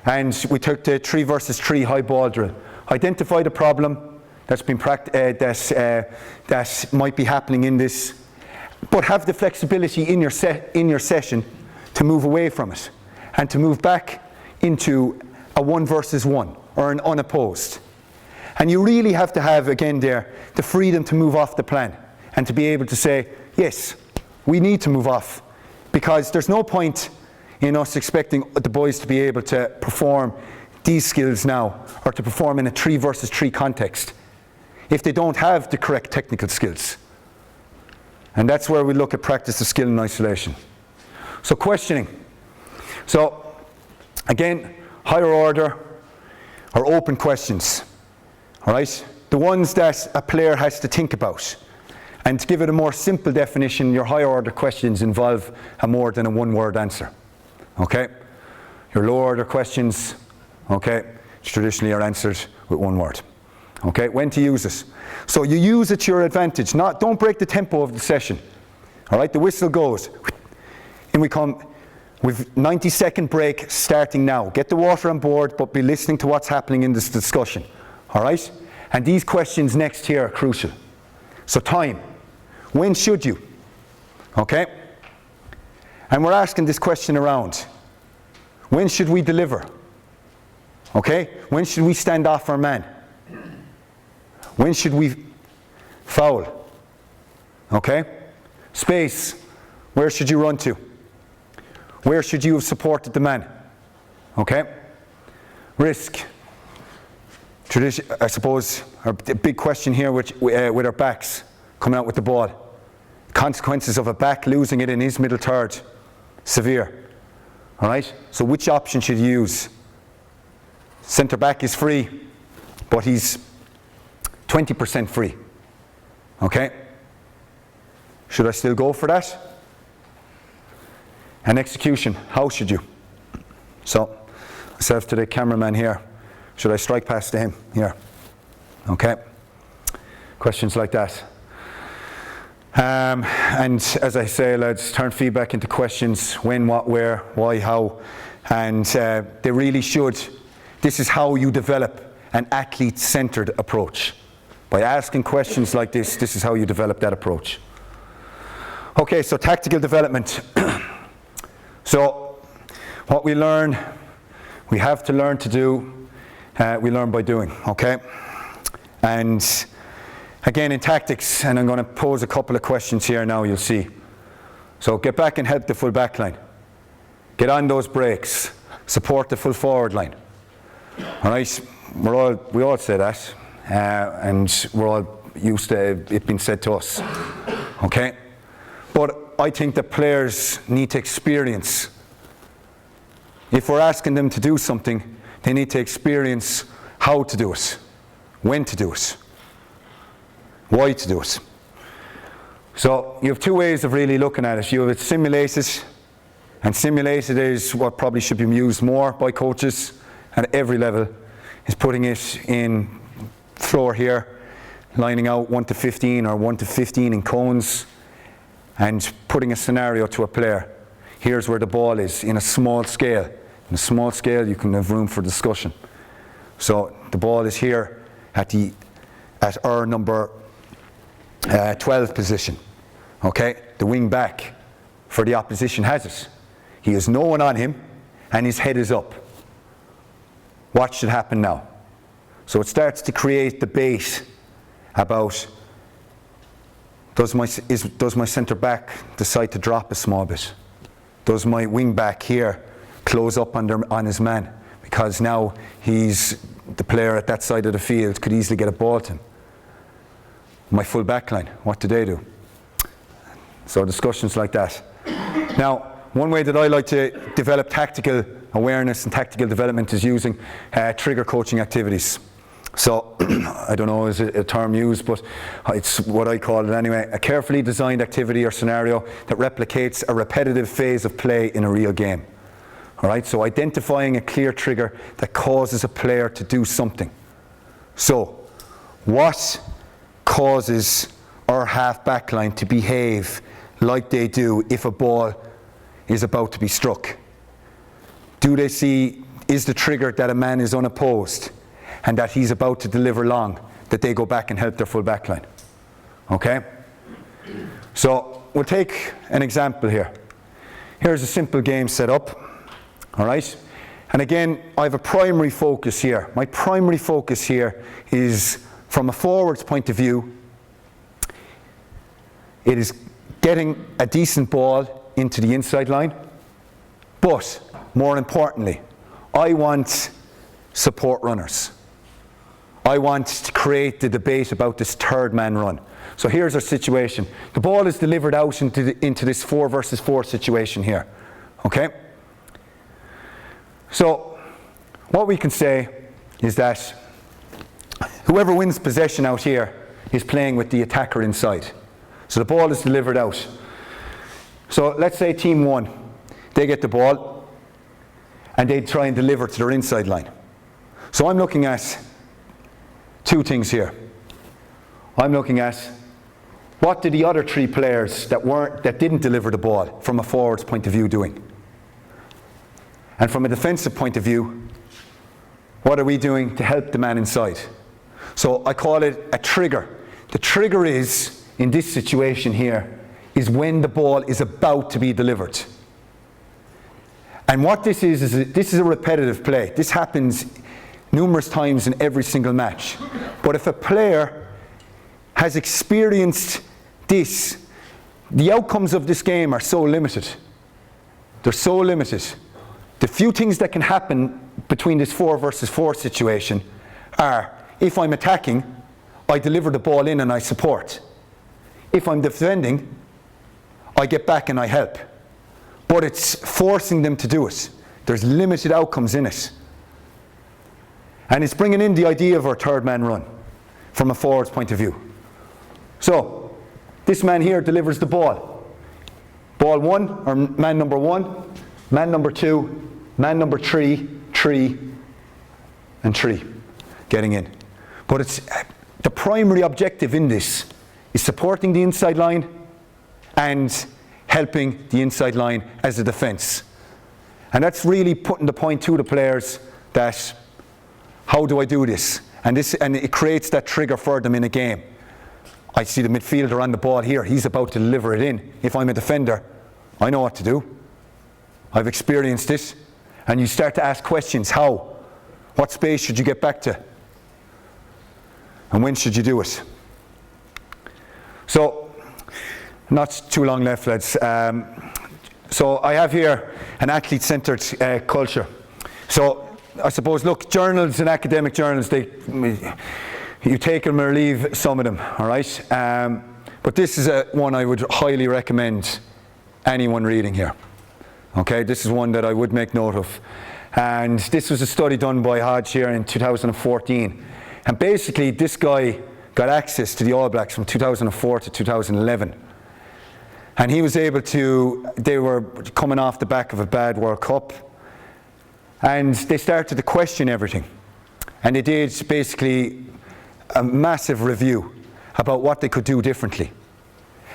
and we took the 3 versus 3 high ball drill. Identify the problem that's been that might be happening in this, but have the flexibility in your session to move away from it and to move back into a 1 versus 1 or an unopposed. And you really have to have, again there, the freedom to move off the plan and to be able to say, yes, we need to move off, because there's no point in us expecting the boys to be able to perform these skills now, or to perform in a 3 versus 3 context, if they don't have the correct technical skills. And that's where we look at practice of skill in isolation. So questioning. So again, higher order or open questions. All right, the ones that a player has to think about. And to give it a more simple definition, your higher order questions involve a more than a 1-word answer. Okay, your lower order questions, okay, traditionally are answered with 1 word. Okay, when to use it. So you use it to your advantage. Don't break the tempo of the session. All right, the whistle goes. In we come with 90-second break starting now. Get the water on board, but be listening to what's happening in this discussion. All right, and these questions next here are crucial. So time. When should you? Okay, and we're asking this question around. When should we deliver? Okay, when should we stand off our man? When should we foul? Okay, space. Where should you run to? Where should you have supported the man? Okay, risk. I suppose our big question here with our backs coming out with the ball. Consequences of a back losing it in his middle third, severe. All right, so which option should you use? Centre back is free, but he's 20% free. Okay, should I still go for that? And execution, how should you? So, myself to the cameraman here, should I strike past to him here? Okay, questions like that. And as I say, lads, turn feedback into questions: when, what, where, why, how. And they really should. This is how you develop an athlete-centered approach. By asking questions like this, this is how you develop that approach. Okay, so tactical development. So what we learn, we have to learn to do, we learn by doing, okay? And again, in tactics, and I'm going to pose a couple of questions here now, you'll see. So get back and help the full back line. Get on those breaks. Support the full forward line. All right, we all say that, and we're all used to it being said to us, okay? But I think that players need to experience. If we're asking them to do something, they need to experience how to do it, when to do it, why to do it. So you have 2 ways of really looking at it. You have it simulated, and simulated is what probably should be used more by coaches at every level, is putting it in floor here, lining out 1 to 15 or 1 to 15 in cones, and putting a scenario to a player. Here's where the ball is in a small scale. In a small scale, you can have room for discussion. So the ball is here at our number 12 position. Okay, the wing back for the opposition has it. He has no one on him, and his head is up. What should happen now? So it starts to create debate about, does my centre back decide to drop a small bit? Does my wing back here close up on his man? Because now he's the player at that side of the field, could easily get a ball to him. My full back line, what do they do? So discussions like that. Now, one way that I like to develop tactical awareness and tactical development is using trigger coaching activities. So, I don't know, is it a term used, but it's what I call it anyway, a carefully designed activity or scenario that replicates a repetitive phase of play in a real game. All right, so identifying a clear trigger that causes a player to do something. So, what causes our half-back line to behave like they do if a ball is about to be struck? Do they see, is the trigger that a man is unopposed and that he's about to deliver long, that they go back and help their full back line? Okay? So, we'll take an example here. Here's a simple game set up, all right? And again, I have a primary focus here. My primary focus here is, from a forward's point of view, it is getting a decent ball into the inside line. But, more importantly, I want support runners. I want to create the debate about this third man run. So here's our situation. The ball is delivered out into this 4 versus 4 situation here. Okay? So what we can say is that whoever wins possession out here is playing with the attacker inside. So the ball is delivered out. So let's say team 1, they get the ball and they try and deliver to their inside line. So I'm looking at 2 things here. I'm looking at what did the other 3 players that didn't deliver the ball from a forward's point of view doing? And from a defensive point of view, what are we doing to help the man inside? So I call it a trigger. The trigger is, in this situation here, is when the ball is about to be delivered. And what this is this is a repetitive play. This happens numerous times in every single match. But if a player has experienced this, the outcomes of this game are so limited. They're so limited. The few things that can happen between this 4 versus 4 situation are, if I'm attacking, I deliver the ball in and I support. If I'm defending, I get back and I help. But it's forcing them to do it. There's limited outcomes in it. And it's bringing in the idea of our third man run from a forward's point of view. So, this man here delivers the ball. Ball 1, or man number 1, man number 2, man number 3, 3, and 3 getting in. But it's the primary objective in this is supporting the inside line and helping the inside line as a defence. And that's really putting the point to the players that, how do I do this? And it creates that trigger for them in a game. I see the midfielder on the ball here, he's about to deliver it in. If I'm a defender, I know what to do. I've experienced this. And you start to ask questions, how? What space should you get back to? And when should you do it? So, not too long left, lads. So I have here an athlete-centred culture. So I suppose, look, journals and academic journals, you take them or leave some of them, all right? But this is one I would highly recommend anyone reading here. Okay, this is one that I would make note of. And this was a study done by Hodge here in 2014. And basically, this guy got access to the All Blacks from 2004 to 2011. And he was able to, they were coming off the back of a bad World Cup. And they started to question everything. And they did basically a massive review about what they could do differently.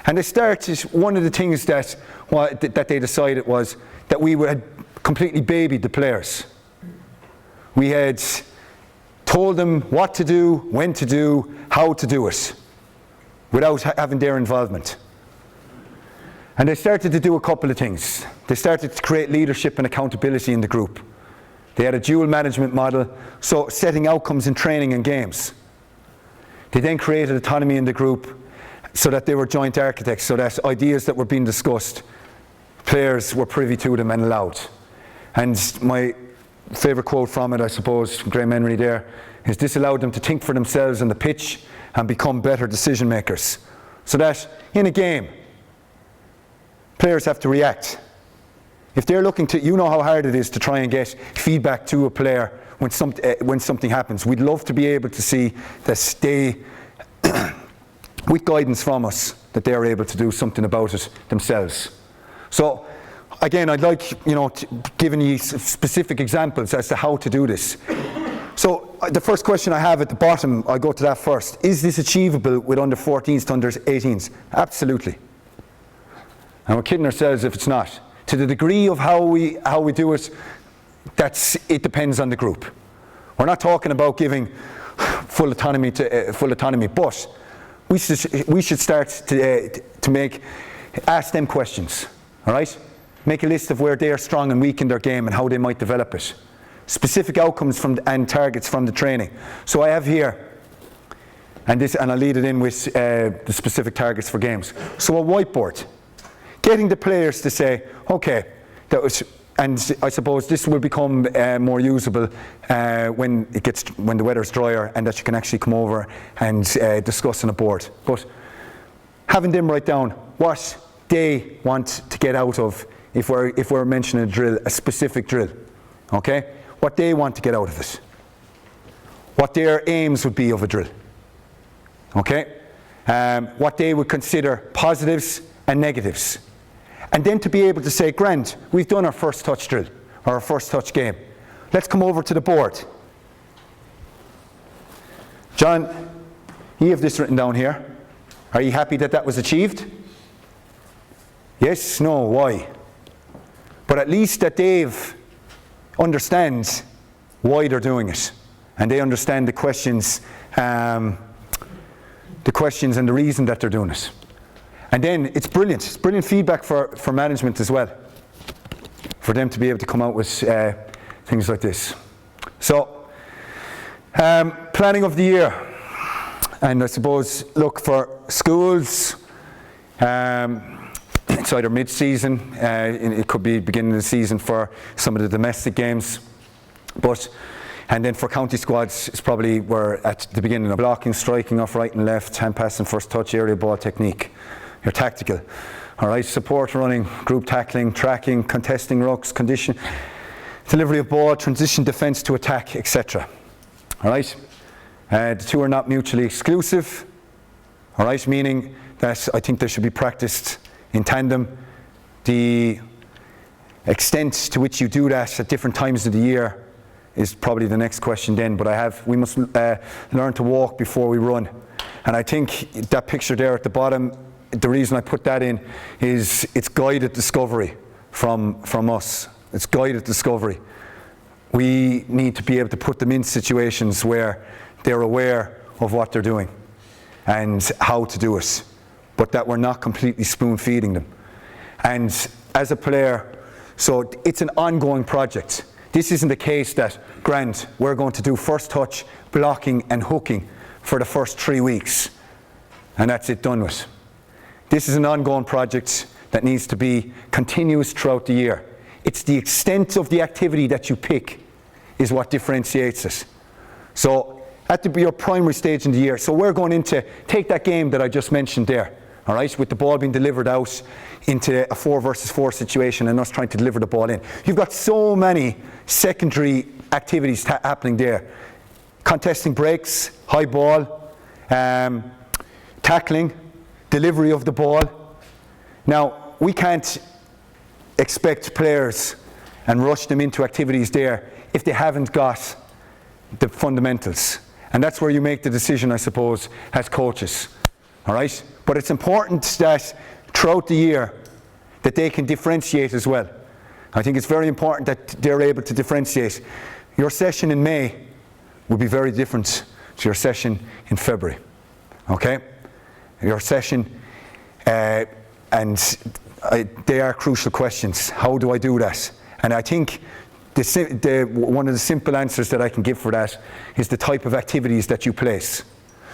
And they started, one of the things that they decided was that we had completely babied the players. We had told them what to do, when to do, how to do it, without having their involvement. And they started to do a couple of things. They started to create leadership and accountability in the group. They had a dual management model, so setting outcomes in training and games. They then created autonomy in the group so that they were joint architects, so that ideas that were being discussed, players were privy to them and allowed. And my favourite quote from it, I suppose, from Graham Henry there, is this allowed them to think for themselves on the pitch and become better decision makers. So that in a game, players have to react. If they're looking to, you know how hard it is to try and get feedback to a player when something happens. We'd love to be able to see that they, with guidance from us, that they are able to do something about it themselves. So, again, I'd like, giving you specific examples as to how to do this. So the first question I have at the bottom, I go to that first. Is this achievable with under 14s to under 18s? Absolutely. And we're kidding ourselves if it's not. To the degree of how we do it, it depends on the group. We're not talking about giving full autonomy, but we should start to ask them questions. All right? Make a list of where they are strong and weak in their game and how they might develop it. Specific outcomes and targets from the training. So I have here, and I'll lead it in with the specific targets for games. So a whiteboard. Getting the players to say, okay, and I suppose this will become more usable when the weather's drier, and that you can actually come over and discuss on a board. But having them write down what they want to get out of, if we're mentioning a drill, a specific drill, okay, what they want to get out of it, what their aims would be of a drill, okay, what they would consider positives and negatives. And then to be able to say, Grant, we've done our first touch drill, or our first touch game. Let's come over to the board. John, you have this written down here. Are you happy that was achieved? Yes, no, why? But at least that Dave understands why they're doing it. And they understand the questions and the reason that they're doing it. And then it's brilliant. It's brilliant feedback for management as well, for them to be able to come out with things like this. So, planning of the year. And I suppose, look, for schools, it's either mid-season, it could be beginning of the season for some of the domestic games. And then for county squads, it's probably we're at the beginning of blocking, striking off right and left, hand passing, first touch, area ball technique. Your tactical, all right, support running, group tackling, tracking, contesting rucks, condition, delivery of ball, transition defence to attack, etc. All right, the two are not mutually exclusive, all right, meaning that I think they should be practiced in tandem. The extent to which you do that at different times of the year is probably the next question then, but we must learn to walk before we run. And I think that picture there at the bottom, the reason I put that in is it's guided discovery from us. It's guided discovery. We need to be able to put them in situations where they're aware of what they're doing and how to do it, but that we're not completely spoon feeding them. And as a player, so it's an ongoing project. This isn't the case that, Grant, we're going to do first touch, blocking and hooking for the first 3 weeks and that's it, done with. This is an ongoing project that needs to be continuous throughout the year. It's the extent of the activity that you pick is what differentiates it. So at your primary stage in the year, so we're going into, take that game that I just mentioned there, all right, with the ball being delivered out into a 4 versus 4 situation and us trying to deliver the ball in. You've got so many secondary activities happening there. Contesting breaks, high ball, tackling, delivery of the ball. Now, we can't expect players and rush them into activities there if they haven't got the fundamentals. And that's where you make the decision, I suppose, as coaches. All right? But it's important that throughout the year that they can differentiate as well. I think it's very important that they're able to differentiate. Your session in May will be very different to your session in February. Okay? Your session, they are crucial questions. How do I do that? And I think one of the simple answers that I can give for that is the type of activities that you place.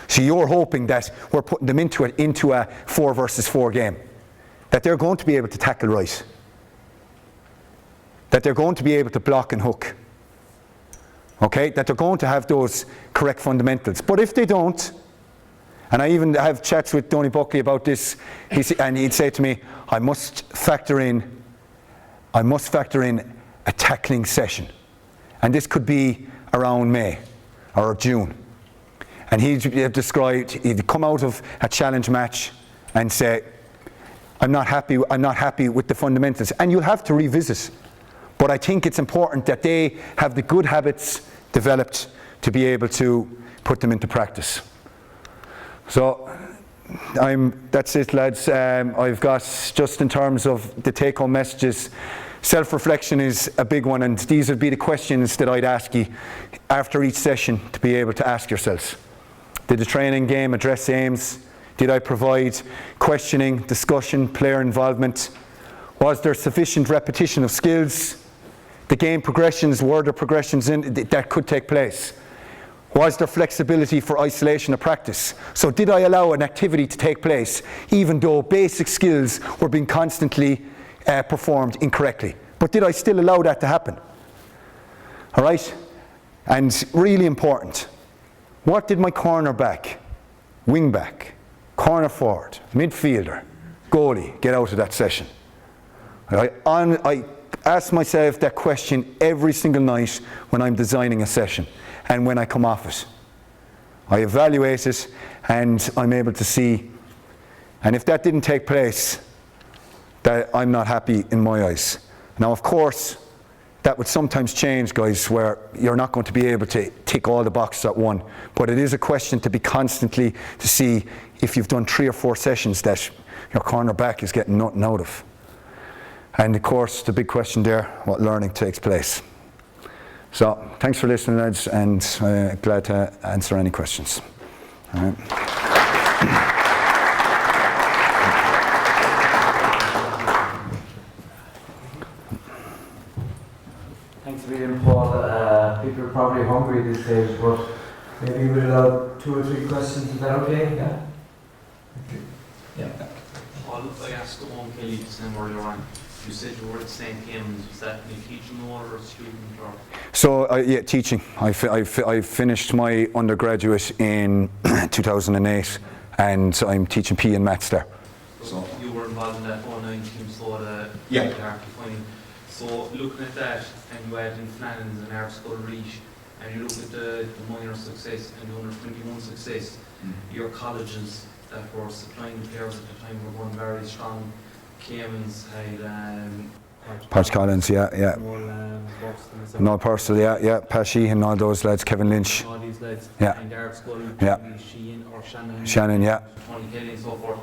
So you're hoping that we're putting them into a 4 versus 4 game, that they're going to be able to tackle right, that they're going to be able to block and hook, okay, that they're going to have those correct fundamentals. But if they don't, and I even have chats with Donny Buckley about this, and he'd say to me, I must factor in a tackling session. And this could be around May or June. And he'd come out of a challenge match and say, I'm not happy with the fundamentals. And you'll have to revisit. But I think it's important that they have the good habits developed to be able to put them into practice. So that's it, lads. I've got, just in terms of the take-home messages, self-reflection is a big one, and these would be the questions that I'd ask you after each session to be able to ask yourselves. Did the training game address aims? Did I provide questioning, discussion, player involvement? Was there sufficient repetition of skills? The game progressions, were there progressions that could take place? Was there flexibility for isolation of practice? So did I allow an activity to take place even though basic skills were being constantly performed incorrectly? But did I still allow that to happen? All right? And really important, what did my cornerback, wingback, corner forward, midfielder, goalie get out of that session? I ask myself that question every single night when I'm designing a session and when I come off it. I evaluate it and I'm able to see, and if that didn't take place, that I'm not happy in my eyes. Now, of course, that would sometimes change, guys, where you're not going to be able to tick all the boxes at one. But it is a question to be constantly to see if you've done 3 or 4 sessions that your cornerback is getting nothing out of. And of course, the big question there, what learning takes place. So, thanks for listening, lads, and glad to answer any questions. All right. Thanks a million, Paul. People are probably hungry at this stage, but maybe we'll allow 2 or 3 questions. Is that okay? Yeah. Yeah. Paul, I asked one Kelly just then earlier on. You said you were at St. Kim's. Was that you teaching or a student? Or? So, yeah, teaching. I finished my undergraduate in 2008, and I'm teaching PE and maths there. So you were involved in that 09 team, so yeah. So looking at that, and you add in Flannans and Artskull Reach, and you look at the minor success and the under 21 success, your colleges that were supplying the players at the time were going very strong. Caymans had Patch Collins, yeah. No Purcell, yeah. Pashy and all those lads, Kevin Lynch. All these lads. Yeah. And Artskull, yeah. Shannon, yeah. Tony Kelly and so forth.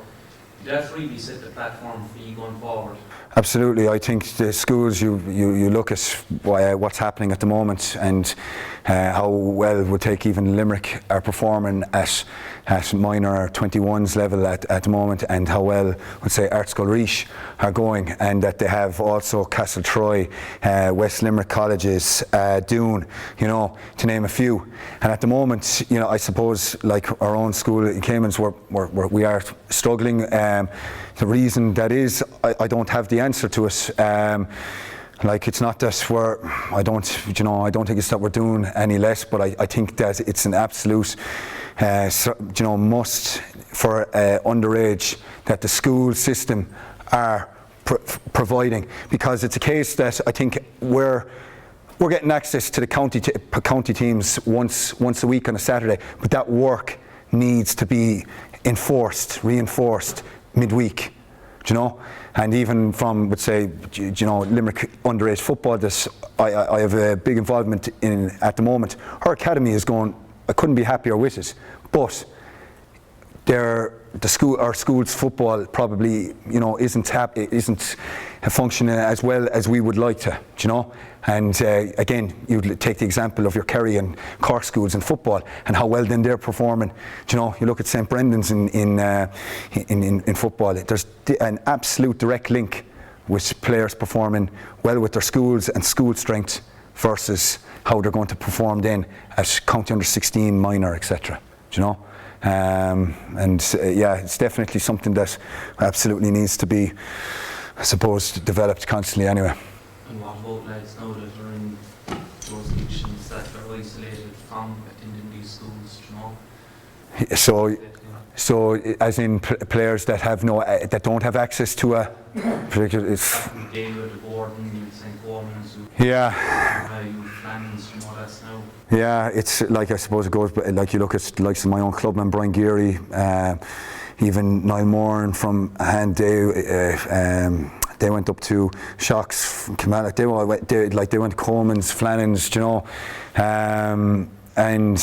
That really set the platform for you going forward. Absolutely. I think the schools, you look at what's happening at the moment and how well would take even Limerick are performing at minor 21s level at the moment, and how well would say Artskull Reach are going, and that they have also Castle Troy, West Limerick colleges, Doon, to name a few. And at the moment, I suppose like our own school in Caymans, we are struggling. The reason that is, I don't have the answer to it. It's not that I don't think it's that we're doing any less, but I think that it's an absolute, must for underage that the school system are providing, because it's a case that I think we're getting access to the county teams once a week on a Saturday, but that work needs to be reinforced midweek, and even from, let's say, Limerick underage football, I have a big involvement in at the moment. Our academy is going, I couldn't be happier with it, but our school's football probably, isn't functioning as well as we would like to, And again, you take the example of your Kerry and Cork schools in football and how well then they're performing. You look at St. Brendan's in football. There's an absolute direct link with players performing well with their schools and school strength versus how they're going to perform then at county under 16, minor, etc. It's definitely something that absolutely needs to be, I suppose, developed constantly anyway. And what about lads now that are in jurisdictions that are isolated from attending these schools, So, as in players that have that don't have access to a particular. Yeah, it's like, I suppose it goes, but like you look at like my own clubman Brian Geary, even Niall Moran from Hand they went up to Shocks from Kilmallock. They went to Coleman's, Flannans, and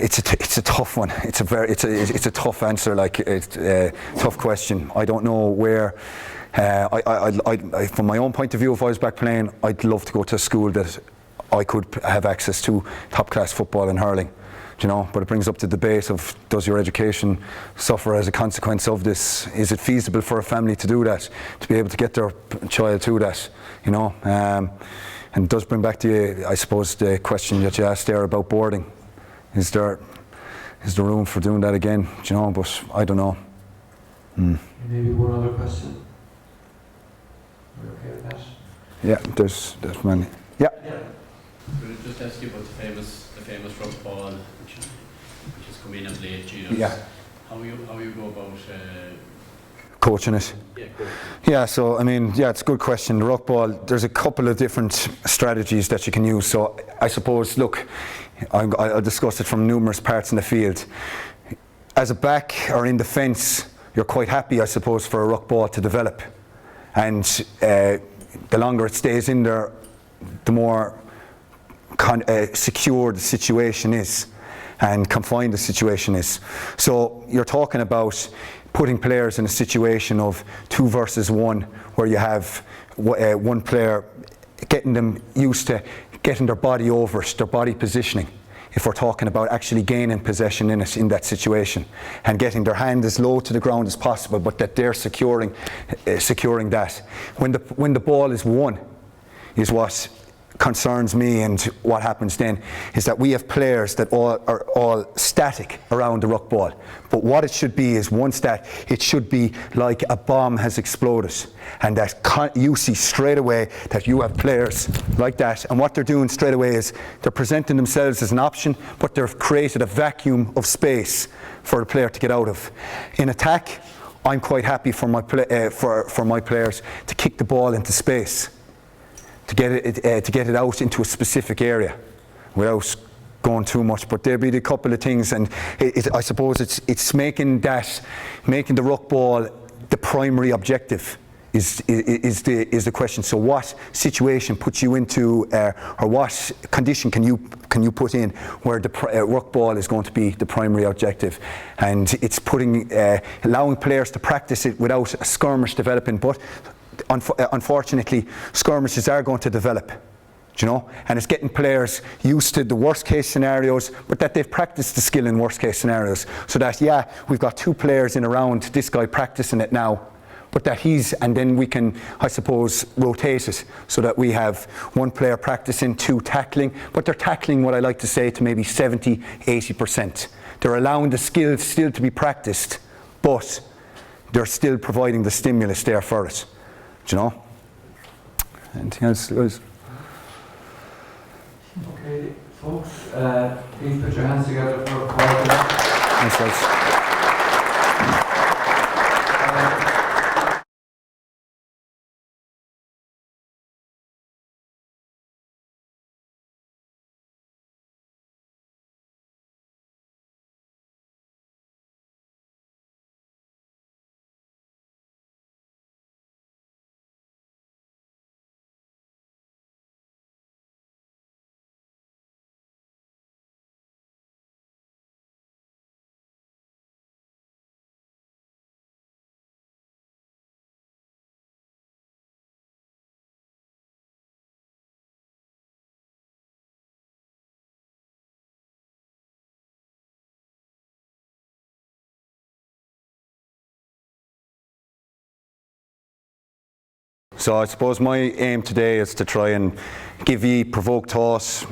it's a tough one. It's a tough answer. Like it's a tough question. I don't know where. From my own point of view, if I was back playing, I'd love to go to a school that I could have access to top class football and hurling. But it brings up the debate of, does your education suffer as a consequence of this? Is it feasible for a family to do that, to be able to get their child to that? And it does bring back I suppose, the question that you asked there about boarding. Is there room for doing that again? But I don't know. Maybe one other question. Are you okay with that? Yeah, there's many. Yeah. We'll just ask you about the famous rock ball, which has come in of late. Yeah. How you go about coaching it? Yeah, coaching. Yeah, so it's a good question. The ruck ball, there's a couple of different strategies that you can use. So I suppose, look, I'll discuss it from numerous parts in the field. As a back or in defence, you're quite happy, I suppose, for a ruck ball to develop. And the longer it stays in there, the more secure the situation is and confined the situation is. So you're talking about putting players in a situation of 2 versus 1, where you have one player, getting them used to getting their body over it, their body positioning, if we're talking about actually gaining possession in that situation, and getting their hand as low to the ground as possible, but that they're securing that. When the ball is won, is what concerns me, and what happens then is that we have players that are all static around the ruck ball. But what it should be is it should be like a bomb has exploded, and that you see straight away that you have players like that, and what they're doing straight away is they're presenting themselves as an option, but they've created a vacuum of space for the player to get out of. In attack, I'm quite happy for my players to kick the ball into space, to get it out into a specific area without going too much. But there'll be a couple of things, and I suppose it's making the ruck ball the primary objective is the question. So what situation puts you into, or what condition can you put in where the ruck ball is going to be the primary objective? And it's allowing players to practice it without a skirmish developing. But unfortunately, skirmishes are going to develop, and it's getting players used to the worst case scenarios, but that they've practiced the skill in worst case scenarios, so that we've got 2 players in a round, this guy practicing it now, but that and then we can, I suppose, rotate it so that we have 1 player practicing, 2 tackling, but they're tackling, what I like to say, to maybe 70-80%. They're allowing the skills still to be practiced, but they're still providing the stimulus there for it. Anything else, guys? Okay, folks, please put your hands together for a call. Thanks, guys. So I suppose my aim today is to try and give you provoked thoughts,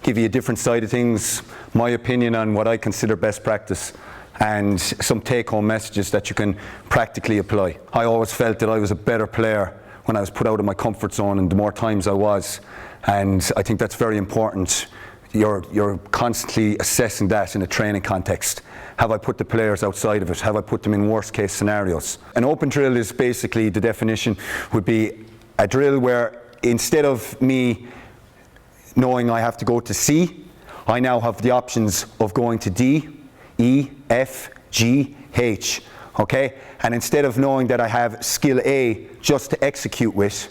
give you a different side of things, my opinion on what I consider best practice, and some take-home messages that you can practically apply. I always felt that I was a better player when I was put out of my comfort zone, and the more times I was, and I think that's very important. You're constantly assessing that in a training context. Have I put the players outside of it? Have I put them in worst case scenarios? An open drill is basically, the definition would be a drill where instead of me knowing I have to go to C, I now have the options of going to D, E, F, G, H, okay? And instead of knowing that I have skill A just to execute with,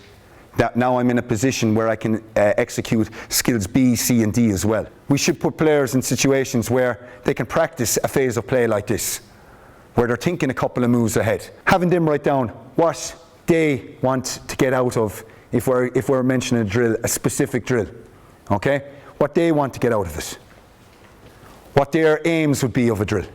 that now I'm in a position where I can execute skills B, C and D as well. We should put players in situations where they can practice a phase of play like this, where they're thinking a couple of moves ahead. Having them write down what they want to get out of, if we're mentioning a drill, a specific drill, okay? What they want to get out of it. What their aims would be of a drill.